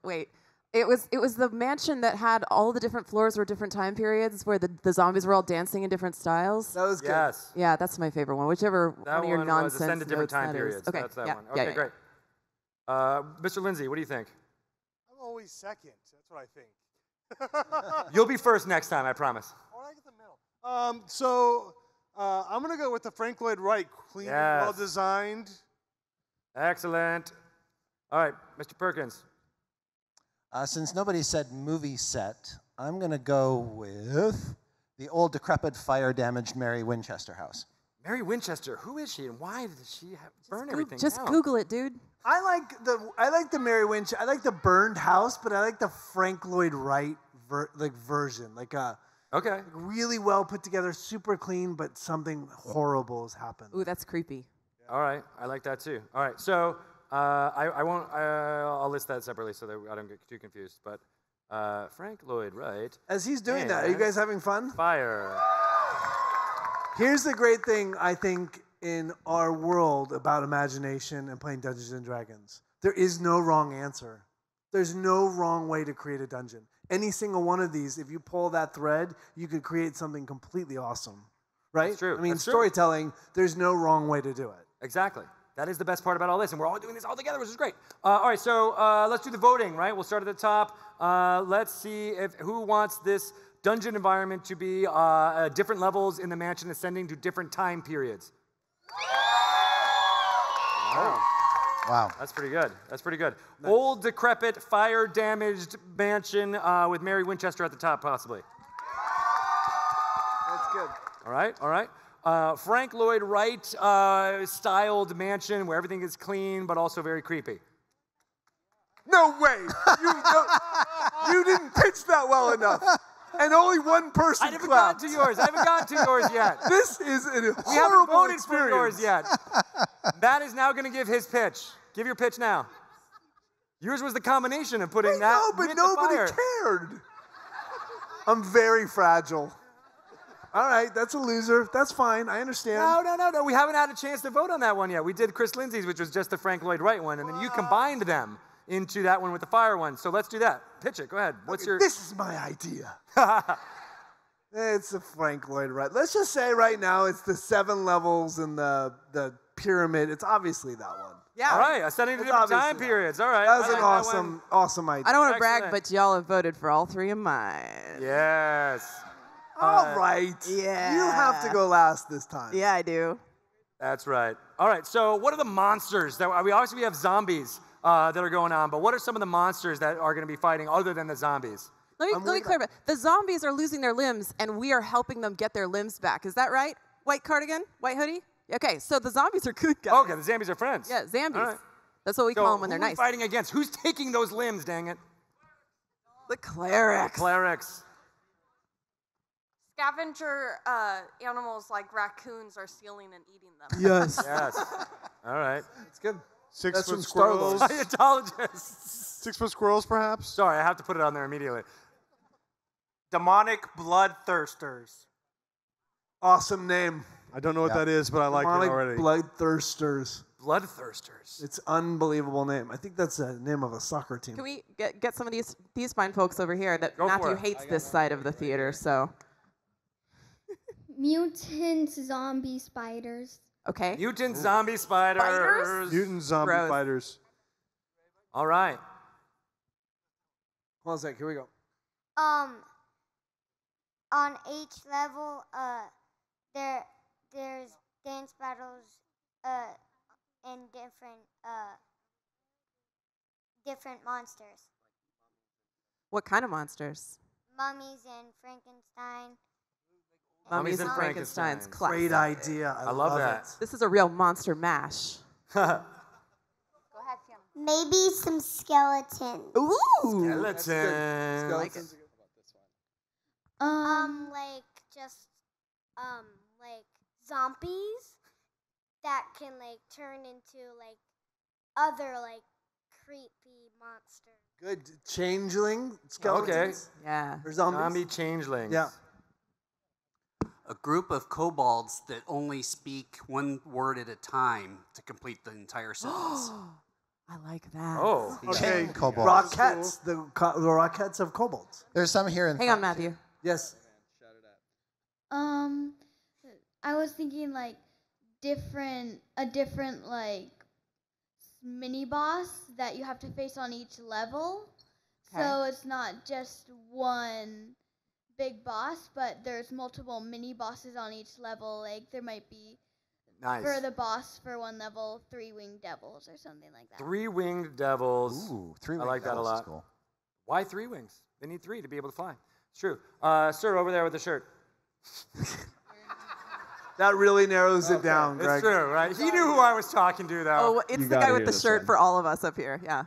wait. It was the mansion that had all the different floors were different time periods where the zombies were all dancing in different styles. That was good. Yes. Yeah, that's my favorite one. Whichever That one of your one nonsense was ascend to different notes time that is. periods. Okay, That's that yeah, one. yeah, Okay, yeah. great. Mr. Lindsay, what do you think? I'm always second. That's what I think. You'll be first next time, I promise. I'm going to go with the Frank Lloyd Wright, clean, Yes. well designed. Excellent. All right, Mr. Perkins. Since nobody said movie set, I'm going to go with the old decrepit fire-damaged Mary Winchester house. Mary Winchester, who is she and why did she burn everything Just down? Google it, dude. I like the Mary Winchester. I like the burned house, but I like the Frank Lloyd Wright version. Like really well put together, super clean, but something horrible has happened. Ooh, that's creepy. All right, I like that too. All right, so I won't. I'll list that separately so that I don't get too confused. But Frank Lloyd Wright. As he's doing that, are you guys having fun? Fire. Here's the great thing, I think, in our world about imagination and playing Dungeons and Dragons. There is no wrong answer. There's no wrong way to create a dungeon. Any single one of these, if you pull that thread, you could create something completely awesome. Right? That's true. I mean, That's true. storytelling, there's no wrong way to do it. Exactly. That is the best part about all this, and we're all doing this all together, which is great. All right, so let's do the voting, right? We'll start at the top. Let's see who wants this dungeon environment to be different levels in the mansion ascending to different time periods. Wow. Wow. That's pretty good. That's pretty good. Nice. Old, decrepit, fire-damaged mansion with Mary Winchester at the top, possibly. That's good. All right, all right. Frank Lloyd Wright styled mansion where everything is clean but also very creepy. No way! You didn't pitch that well enough. And only one person I haven't clapped. gotten to yours. I haven't gotten to yours yet. This is a We haven't horrible voted experience. for yours yet. Matt is now going to give his pitch. Give your pitch now. Yours was the combination of putting that No, but with nobody the fire. cared. I'm very fragile. All right, that's a loser. That's fine. I understand. No. We haven't had a chance to vote on that one yet. We did Chris Lindsay's, which was just the Frank Lloyd Wright one, and then you combined them into that one with the fire one. So let's do that. Pitch it. Go ahead. What's your? This is my idea. It's a Frank Lloyd Wright. Let's just say right now it's the 7 levels in the pyramid. It's obviously that one. Yeah. All right. Ascending to It's different time obviously that. periods. All right. That was I an like that one. awesome idea. I don't want to brag, Excellent. but y'all have voted for all 3 of mine. Yes. All right. Yeah. You have to go last this time. Yeah, I do. That's right. All right. So, what are the monsters that we obviously have zombies that are going on, but what are some of the monsters that are going to be fighting other than the zombies? Let me clarify. The zombies are losing their limbs, and we are helping them get their limbs back. Is that right? White cardigan, white hoodie. Okay, so the zombies are good guys. Okay, the zombies are friends. Yeah, zombies. All right. That's what we call them when they're who are we nice. fighting against? Who's taking those limbs? Dang it. The clerics. Clerics. Scavenger animals like raccoons are stealing and eating them. Yes. Yes. All right. It's good. 6 That's foot from Star Wars. squirrels. Scientologists. 6 foot squirrels, perhaps. Sorry, I have to put it on there immediately. Demonic bloodthirsters. Awesome name. I don't know what that is, but I like it Demonic already. Bloodthirsters. Bloodthirsters. It's unbelievable name. I think that's the name of a soccer team. Can we get some of these fine folks over here? That Go for Matthew it. hates this side of the theater, so. Mutant zombie spiders. Okay. Mutant zombie spiders. Mutant zombie Gross. fighters. All right. Hold on a sec. Here we go. On each level, there's dance battles, and different monsters. What kind of monsters? Mummies and Frankenstein. Mummies and Frankenstein's classic. Great idea. I love that. it. This is a real monster mash. Go ahead, Fiona. Maybe some skeletons. Ooh, That's good. Skeletons. Like just like zombies that can like turn into like other like creepy monsters. Good. Changeling skeletons. Okay. Yeah. Or zombies. Zombie changelings. Yeah. A group of kobolds that only speak one word at a time to complete the entire sentence. I like that. Oh. Okay. Kobolds. Rockettes. The Rockettes of kobolds. There's some here in. Hang on, Matthew. Yes. I was thinking like a different like mini boss that you have to face on each level. Okay. So it's not just one big boss, but there's multiple mini bosses on each level. Like there might be for the boss for one level, 3 winged devils or something like that. 3 winged devils. Ooh, 3 I winged like that a devils is lot. cool. Why 3 wings? They need 3 to be able to fly. It's true. Sir, over there with the shirt. That really narrows it down, Greg. It's true, right? He knew who I was talking to, though. Oh, it's the guy with the shirt for all of us up here. Yeah.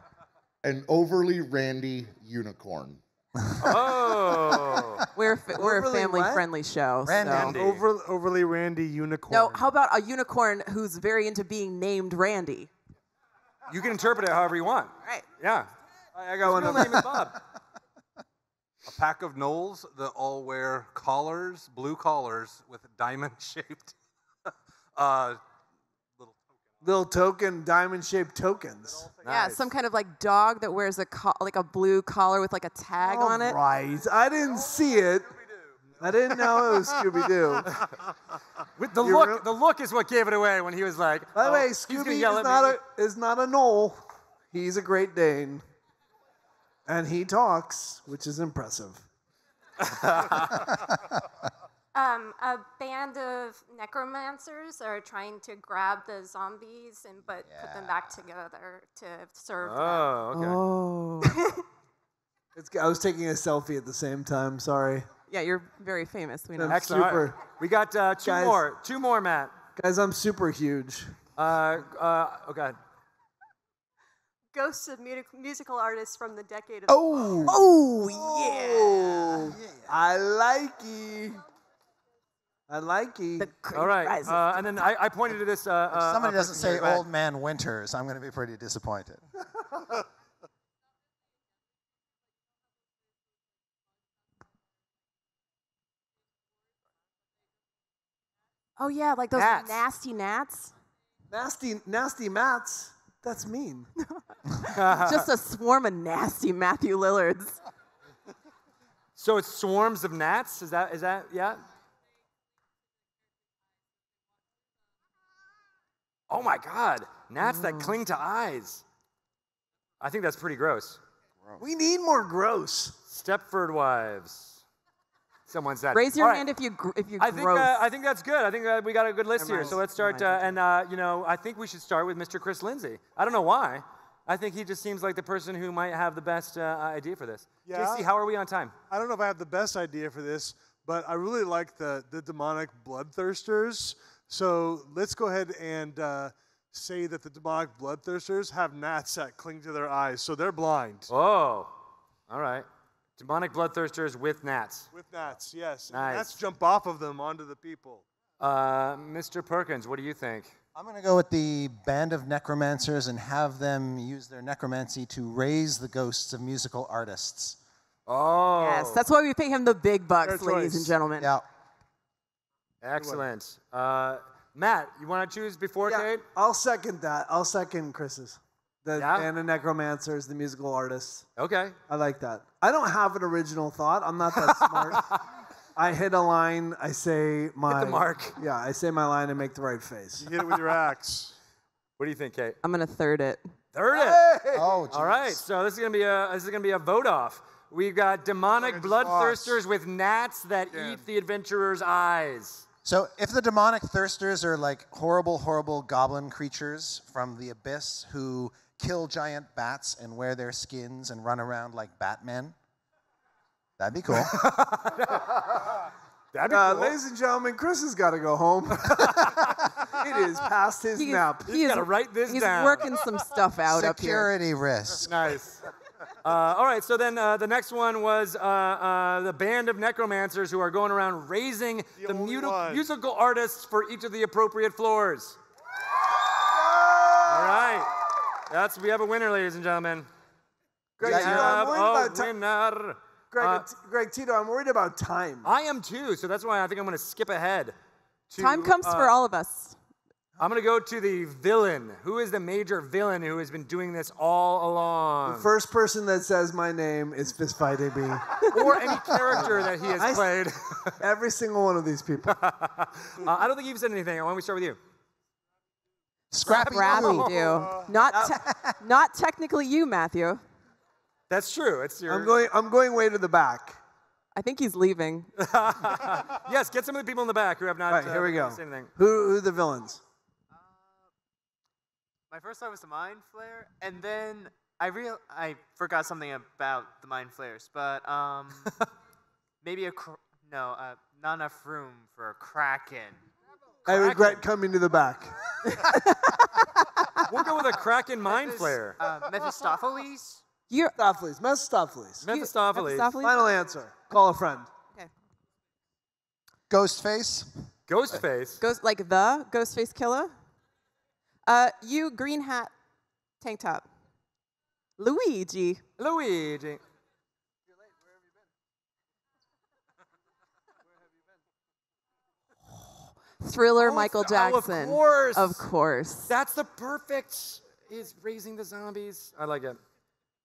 An overly randy unicorn. Oh. We're a Overly family-friendly show. Randy. So. Overly randy unicorn. No, how about a unicorn who's very into being named Randy? You can interpret it however you want. Right. Yeah. I got one His of real them. name is Bob. A pack of gnolls that all wear collars, blue collars with diamond-shaped Little token, diamond-shaped tokens. Yeah, some kind of like dog that wears like a blue collar with like a tag on it. Right. I didn't see it. I didn't know it was Scooby-Doo. With the look is what gave it away when he was like, By the way, he's gonna Scooby yell at me. is not a gnoll. He's a Great Dane. And he talks, which is impressive. A band of necromancers are trying to grab the zombies but put them back together to serve them. Oh, okay. I was taking a selfie at the same time. Sorry. Yeah, you're very famous. We know. I'm Excellent. super. All right. We got two more, Matt. Guys, I'm super huge. Okay. Ghosts of musical artists from the decade of. Oh yeah. I like it. I like it. All right. And then I pointed to this. If somebody doesn't person say here. Go ahead. Old Man Winters, I'm going to be pretty disappointed. Oh yeah, like those Gnats. nasty gnats. Nasty mats. That's mean. Just a swarm of nasty Matthew Lillards. So it's swarms of gnats? Is that yeah? Oh my God, gnats that cling to eyes. I think that's pretty gross. We need more gross. Stepford wives. Someone said. Raise your All right. hand if you I think gross. I think that's good. I think we got a good list here. So let's start. I think we should start with Mr. Chris Lindsay. I don't know why. I think he just seems like the person who might have the best idea for this. Yeah. JC, how are we on time? I don't know if I have the best idea for this, but I really like the demonic bloodthirsters. So let's go ahead and say that the demonic bloodthirsters have gnats that cling to their eyes, so they're blind. Oh, all right. Demonic bloodthirsters with gnats. With gnats, yes. Nice. And gnats jump off of them onto the people. Mr. Perkins, what do you think? I'm going to go with the band of necromancers and have them use their necromancy to raise the ghosts of musical artists. Oh. Yes, that's why we pay him the big bucks, Fair ladies choice. and gentlemen. Yeah. Excellent. Matt, you want to choose before Kate? I'll second that. I'll second Chris's. The Yeah? band of necromancers, the musical artists. Okay. I like that. I don't have an original thought. I'm not that smart. I hit a line. I say my. Hit the mark. Yeah, I say my line and make the right face. You hit it with your axe. What do you think, Kate? I'm gonna third it. Third it. Hey! Oh, All right. So this is gonna be a vote off. We've got demonic bloodthirsters with gnats that eat the adventurer's eyes. So if the demonic thirsters are like horrible, horrible goblin creatures from the abyss who kill giant bats and wear their skins and run around like Batman, that'd be cool. That'd be cool. Ladies and gentlemen, Chris has got to go home. It is past his nap. He's got to write this down. He's working some stuff out up here. Security risk. Nice. All right, so then the next one was the band of necromancers who are going around raising the musical artists for each of the appropriate floors. All right. We have a winner, ladies and gentlemen. Greg, we have a winner. Greg, Tito, I'm worried about time. I am too, so that's why I think I'm going to skip ahead. Time comes for all of us. I'm going to go to the villain. Who is the major villain who has been doing this all along? The first person that says my name is fistfighting me. Or any character that he has played. Every single one of these people. I don't think you've said anything. Why don't we start with you? Scrappy do. Not technically you, Matthew. That's true. It's your. I'm going way to the back. I think he's leaving. Yes, get some of the people in the back who have not. All right, here we go. Said anything. Who are the villains? My first thought was the mind flare, and then I forgot something about the mind flares, but maybe not enough room for a kraken. I regret coming to the back. We'll go with a kraken mind flare. Mephistopheles. Mephistopheles. Final answer. Call a friend. Okay. Ghostface. Ghostface. Like the Ghostface killer. You green hat, tank top. Luigi. Thriller, Michael Jackson. Of course. That's the perfect. Is raising the zombies. I like it.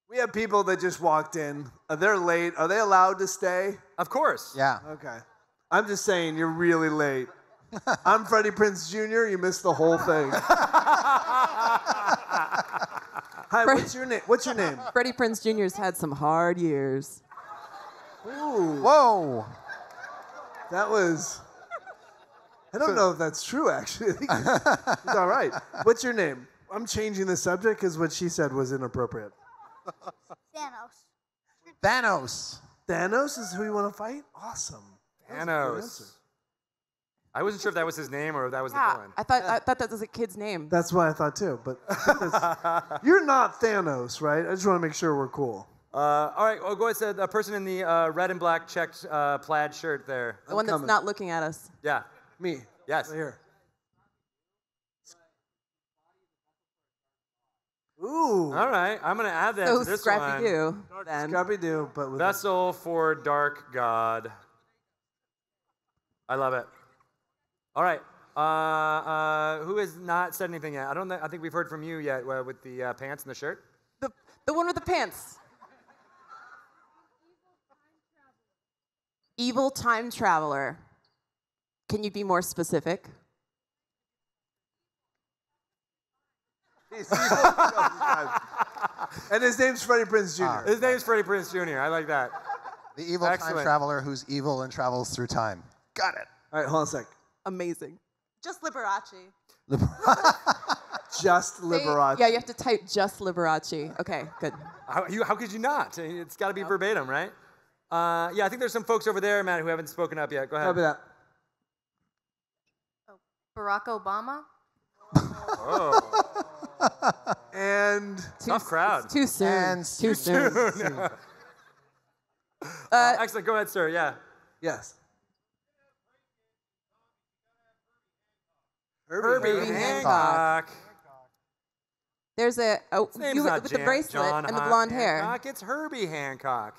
We have people that just walked in. They're late. Are they allowed to stay? Of course. Yeah. Okay. I'm just saying, you're really late. I'm Freddie Prinze Jr. You missed the whole thing. Hi, what's your name? Freddie Prinze Jr.'s had some hard years. Ooh. Whoa. That was... I don't know if that's true, actually. It's all right. What's your name? I'm changing the subject because what she said was inappropriate. Thanos. Thanos is who you want to fight? Awesome. Thanos. I wasn't sure if that was his name or if that was the villain. I thought that was a kid's name. That's what I thought too. But you're not Thanos, right? I just want to make sure we're cool. All right, well, go ahead. Say the person in the red and black checked plaid shirt there. The one that's not looking at us. Yeah. Me. Yes. Right here. Ooh. All right, I'm going to add that to this Scrappy one. Doo. Scrappy Doo, but with Vessel for Dark God. I love it. All right. Who has not said anything yet? I think we've heard from you yet with the pants and the shirt. The one with the pants. Evil time traveler. Can you be more specific? And his name's Freddie Prinze Jr. His name's Freddie Prinze Jr. I like that. The evil time traveler who's evil and travels through time. Got it. All right, hold on a sec. Amazing. Just Liberace. Just Liberace. Yeah, you have to type just Liberace. Okay, good. How could you not? It's got to be verbatim, right? Yeah, I think there's some folks over there, Matt, who haven't spoken up yet. Go ahead. Copy that. Barack Obama. Oh. And tough crowd. Too soon. And too soon. Excellent. Go ahead, sir. Yeah. Yes. Herbie Hancock. There's a His name's not with the bracelet John and the blonde hair. Hancock. It's Herbie Hancock.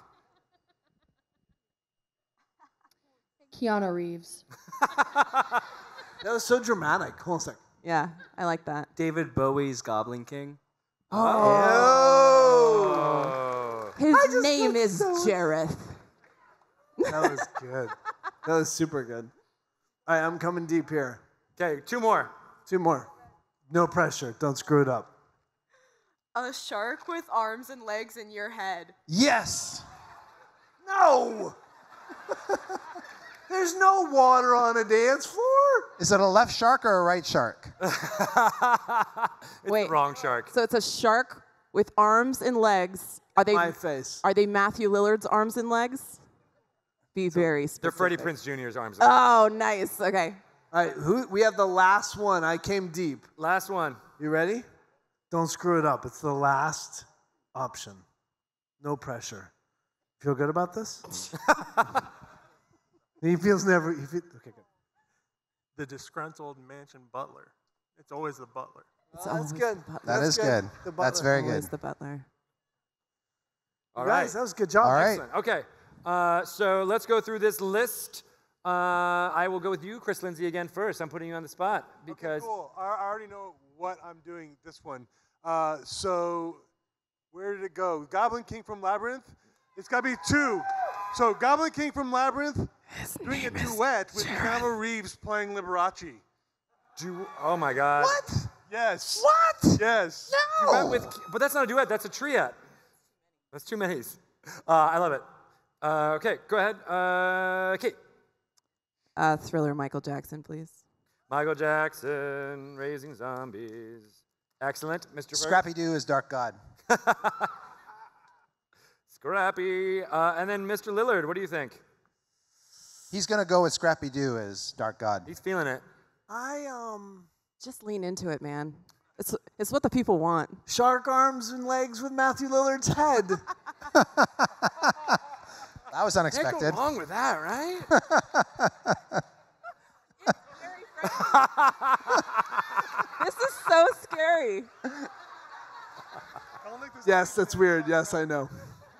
Keanu Reeves. That was so dramatic. Hold on a sec. Yeah, I like that. David Bowie's Goblin King. Oh. His name is Jareth. That was good. That was super good. All right, I'm coming deep here. Okay, two more. No pressure. Don't screw it up. A shark with arms and legs in your head. Yes. No. There's no water on a dance floor. Is it a left shark or a right shark? Wait, the wrong shark. So it's a shark with arms and legs. Are they my face? Are they Matthew Lillard's arms and legs? Be very specific. They're Freddie Prinze Jr.'s arms. Oh, nice. Okay. All right, we have the last one. I came deep. Last one. You ready? Don't screw it up. It's the last option. No pressure. Feel good about this? He feels never. Okay, good. The disgruntled mansion butler. It's always the butler. That's good. That is good. That's very good. Always the butler. All You right. guys, that was a good job. All right. Excellent. Okay. So let's go through this list. I will go with you, Chris Lindsay, again first. I'm putting you on the spot because. Okay, cool. I already know what I'm doing this one. So where did it go? Goblin King from Labyrinth? It's got to be 2. So Goblin King from Labyrinth doing a duet with Keanu Reeves playing Liberace. Oh my God. What? Yes. What? Yes. No. But that's not a duet. That's a triet. That's too many. I love it. Okay, go ahead. Kate. Thriller Michael Jackson, please. Michael Jackson, Raising Zombies. Excellent. Mr. Berg. Scrappy Doo is Dark God. Scrappy. And then Mr. Lillard, what do you think? He's going to go with Scrappy Doo as Dark God. He's feeling it. Just lean into it, man. It's what the people want. Shark arms and legs with Matthew Lillard's head. That was unexpected. Can't go wrong with that, right? This is so scary. Yes, that's weird. Yes, I know.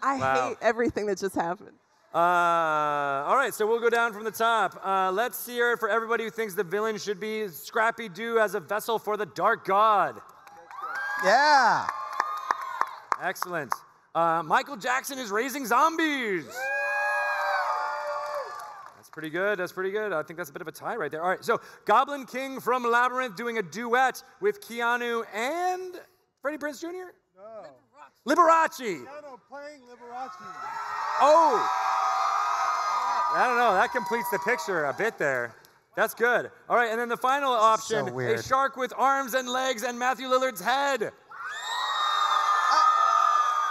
I hate everything that just happened. All right, so we'll go down from the top. Let's hear it for everybody who thinks the villain should be Scrappy Doo as a vessel for the Dark God. Yeah. Excellent. Michael Jackson is Raising Zombies. That's pretty good. That's pretty good. I think that's a bit of a tie right there. All right, so Goblin King from Labyrinth doing a duet with Keanu and Freddie Prinze Jr.? No. Liberace. Keanu playing Liberace. Oh. I don't know. That completes the picture a bit there. That's good. All right, and then the final option, a shark with arms and legs and Matthew Lillard's head.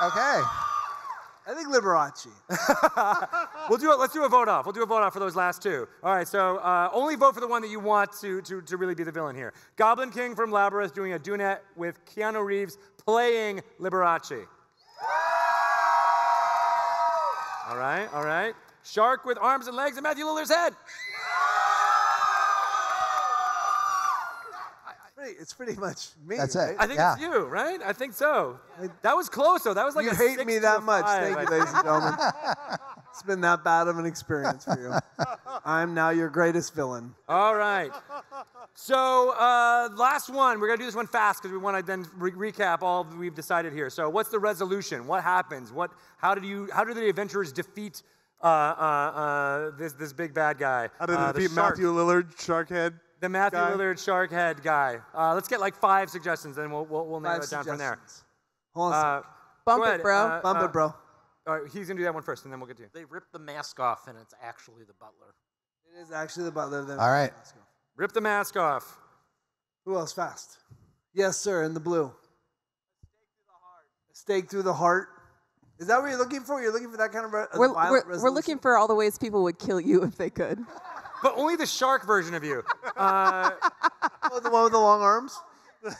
Okay. I think Liberace. We'll do it. Let's do a vote off. We'll do a vote off for those last two. All right, so only vote for the one that you want to really be the villain here. Goblin King from Labyrinth doing a duet with Keanu Reeves playing Liberace. All right, all right. Shark with arms and legs and Matthew Lillard's head. It's pretty much me. That's right? it. I think it's you, right? I think so. That was close, though. That was like you a hate 6 me to that a much. 5, Thank you, ladies and gentlemen. It's been that bad of an experience for you. I'm now your greatest villain. All right. So last one. We're going to do this one fast because we want to then recap all that we've decided here. So what's the resolution? What happens? How do the adventurers defeat this big bad guy? How did they defeat Matthew Lillard, Sharkhead? The Matthew Lillard shark head guy. Let's get like 5 suggestions, and we'll narrow it down from there. Hold on a sec. Bump it, bro. Bump it, bro. All right, he's gonna do that one first, and then we'll get to you. They rip the mask off, and it's actually the butler. It is actually the butler. All right. Rip the mask off. Who else fast? Yes, sir, in the blue. Stake through the heart. Is that what you're looking for? You're looking for that kind of violent resolution? We're looking for all the ways people would kill you if they could. But only the shark version of you. Oh, the one with the long arms? We've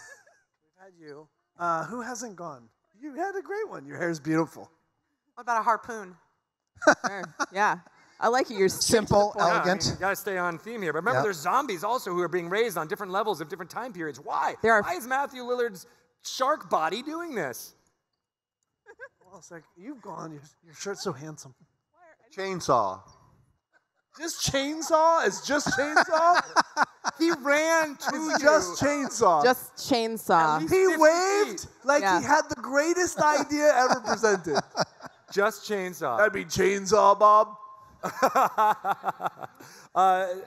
had you. Who hasn't gone? You had a great one. Your hair's beautiful. What about a harpoon? Sure. Yeah. I like it. You're simple, elegant. You gotta stay on theme here. But remember, there's zombies also who are being raised on different levels of different time periods. Why? Why is Matthew Lillard's shark body doing this? Well, it's like, you've gone. Your shirt's so handsome. Chainsaw. Just chainsaw? It's just chainsaw? He ran to you. It's just chainsaw. Just chainsaw. He waved like he had the greatest idea ever presented. Just chainsaw. That'd be chainsaw, Bob.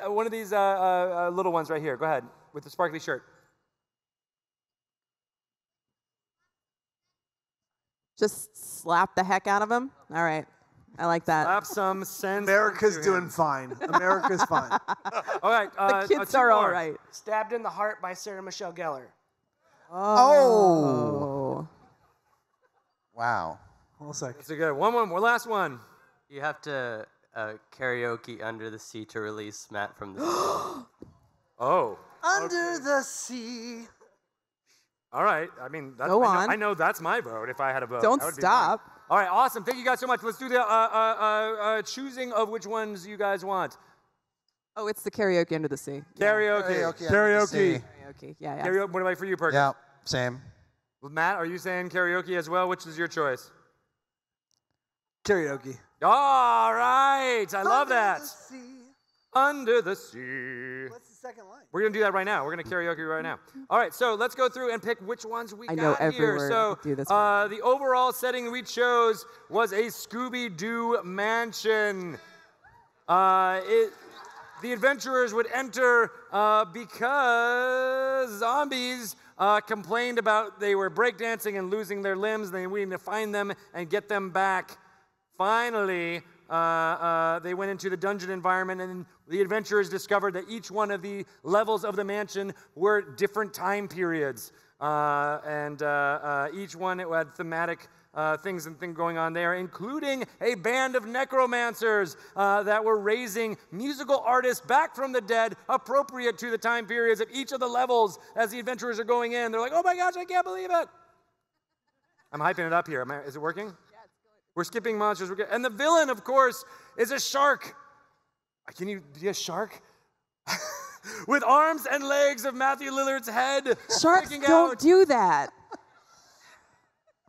One of these little ones right here. Go ahead with the sparkly shirt. Just slap the heck out of him. All right. I like that. Slap some sense. America's doing fine. America's fine. All right. The kids are all right. Stabbed in the heart by Sarah Michelle Gellar. Oh. Wow. Hold a sec. That's a good one. One more. Last one. You have to karaoke under the sea to release Matt from the sea. Oh. Under the sea. All right. I mean, that's, Go I know, on. I know that's my vote if I had a vote. Don't That would be stop. mine. All right, awesome. Thank you guys so much. Let's do the choosing of which ones you guys want. Oh, it's the karaoke under the sea. Karaoke. Karaoke. Karaoke. Yeah. Karaoke. What about for you, Perkins? Yeah, same. Well, Matt, are you saying karaoke as well? Which is your choice? Karaoke. All right. I love that. The sea. Under the sea. What's the second line? We're going to do that right now. We're going to karaoke right now. All right, so let's go through and pick which ones we I know got every here. word. So I could do this right the overall setting we chose was a Scooby-Doo mansion. The adventurers would enter because zombies complained about they were breakdancing and losing their limbs. They needed to find them and get them back. Finally, they went into the dungeon environment, and the adventurers discovered that each one of the levels of the mansion were different time periods. Each one had thematic things going on there, including a band of necromancers that were raising musical artists back from the dead, appropriate to the time periods of each of the levels as the adventurers are going in. They're like, oh my gosh, I can't believe it. I'm hyping it up here. Is it working? We're skipping monsters. And the villain, of course, is a shark. Can you be a shark? With arms and legs of Matthew Lillard's head. Sharks don't do that.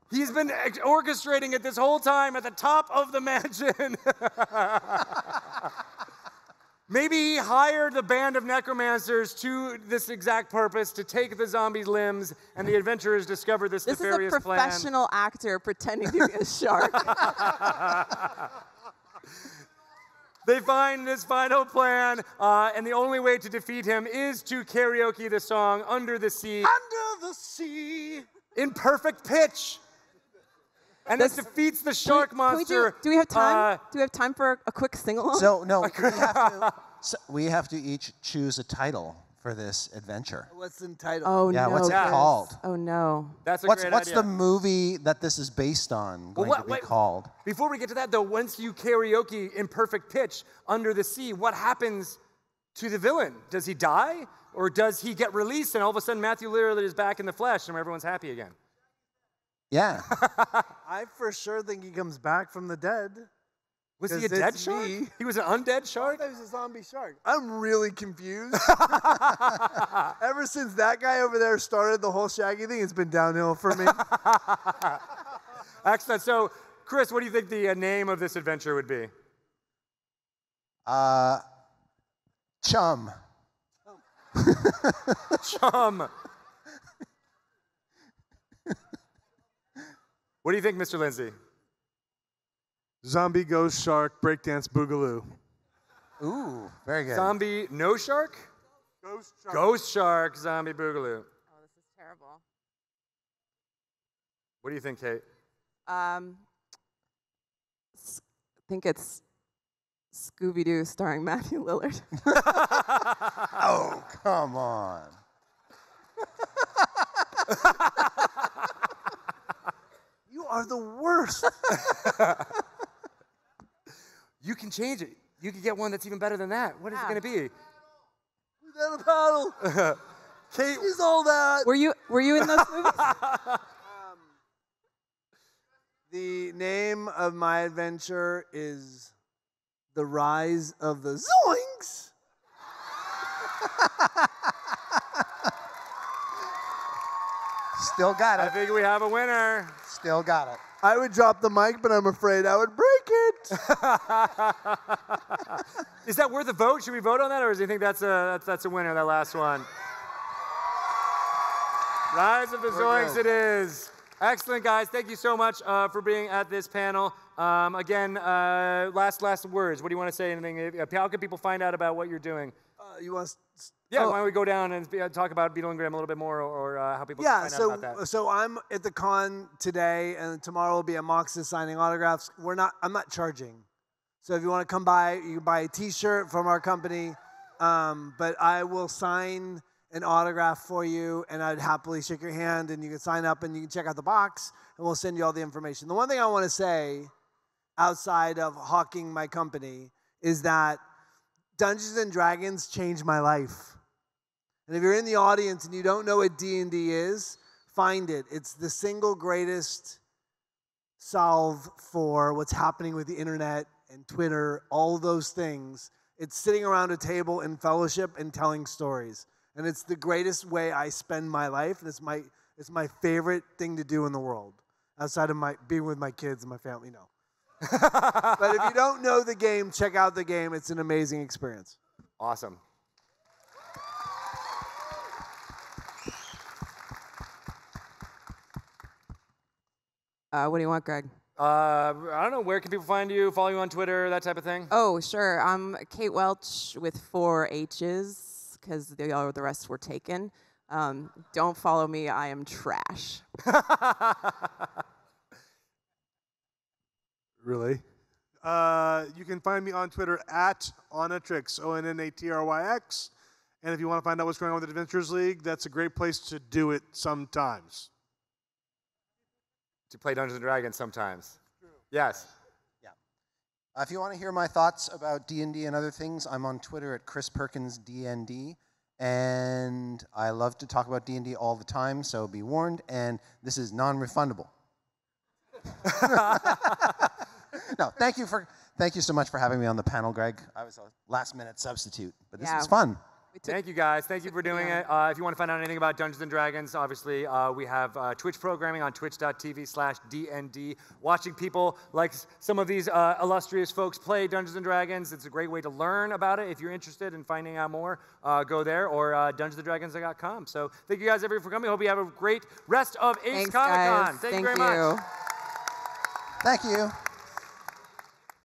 He's been orchestrating it this whole time at the top of the mansion. Maybe he hired the band of necromancers to this exact purpose, to take the zombies' limbs, and the adventurers discover this nefarious plan. This is a professional actor pretending to be a shark. They find this final plan, and the only way to defeat him is to karaoke the song Under the Sea. Under the sea. In perfect pitch. And this defeats the shark monster. Do we have time? Do we have time for a quick sing-along? So, no, we have to each choose a title for this adventure. What's entitled? Oh, yeah, no. what's it called? Oh, no. That's a what's great What's idea. the movie that this is based on going to be called? Before we get to that, though, once you karaoke in perfect pitch Under the Sea, what happens to the villain? Does he die? Or does he get released and all of a sudden Matthew Lillard is back in the flesh and everyone's happy again? Yeah. I for sure think he comes back from the dead. Was he a dead shark? He was an undead shark? I thought he was a zombie shark. I'm really confused. Ever since that guy over there started the whole Shaggy thing, it's been downhill for me. Excellent. So, Chris, what do you think the name of this adventure would be? Chum. Chum. What do you think, Mr. Lindsay? Zombie, ghost, shark, breakdance, boogaloo. Ooh, very good. Zombie, no shark? Ghost shark. Ghost shark, zombie, boogaloo. Oh, this is terrible. What do you think, Kate? I think it's Scooby-Doo starring Matthew Lillard. Oh, come on. You are the worst. You can change it. You can get one that's even better than that. What is it going to be? Without a paddle. Kate, he's all that. Were you in those movies? The name of my adventure is The Rise of the Zoinks. Still got it. I think we have a winner. Still got it. I would drop the mic, but I'm afraid I would break it. Is that worth a vote? Should we vote on that, or do you think that's a winner, that last one? Rise of the Zoinks it is. Excellent, guys. Thank you so much for being at this panel. Again, last words. What do you want to say? Anything? How can people find out about what you're doing? You want? Yeah, why don't we go down and talk about Beadle Grimm a little bit more, or how people can find out about that? So I'm at the con today, and tomorrow will be at Mox's signing autographs. I'm not charging. So if you want to come by, you can buy a T-shirt from our company. But I will sign an autograph for you, and I'd happily shake your hand, and you can sign up, and you can check out the box, and we'll send you all the information. The one thing I want to say, outside of hawking my company is that Dungeons and Dragons changed my life. And if you're in the audience and you don't know what D&D is, find it. It's the single greatest solve for what's happening with the internet and Twitter, all those things. It's sitting around a table in fellowship and telling stories. And it's the greatest way I spend my life, and it's my favorite thing to do in the world, outside of being with my kids and my family, no. But if you don't know the game, check out the game. It's an amazing experience. Awesome. What do you want, Greg? I don't know. Where can people find you, follow you on Twitter, that type of thing? Oh, sure. I'm Kate Welch with 4 H's because the rest were taken. Don't follow me. I am trash. Really? You can find me on Twitter at Onnatrix, ONNATRYX. And if you want to find out what's going on with the Adventures League, that's a great place to do it sometimes. To play Dungeons and Dragons sometimes. True. Yes. Yeah. If you want to hear my thoughts about D&D and other things, I'm on Twitter at ChrisPerkinsDND. And I love to talk about D&D all the time, so be warned. And this is non-refundable. No, thank you so much for having me on the panel, Greg. I was a last-minute substitute, but this was fun. Thank you, guys. Thank you for doing it. If you want to find out anything about Dungeons & Dragons, obviously, we have Twitch programming on twitch.tv/DND. Watching people like some of these illustrious folks play Dungeons & Dragons, it's a great way to learn about it. If you're interested in finding out more, go there, or dungeonsanddragons.com. So thank you guys, everybody, for coming. Hope you have a great rest of Ace Comic-Con. Thank you very much. Thank you.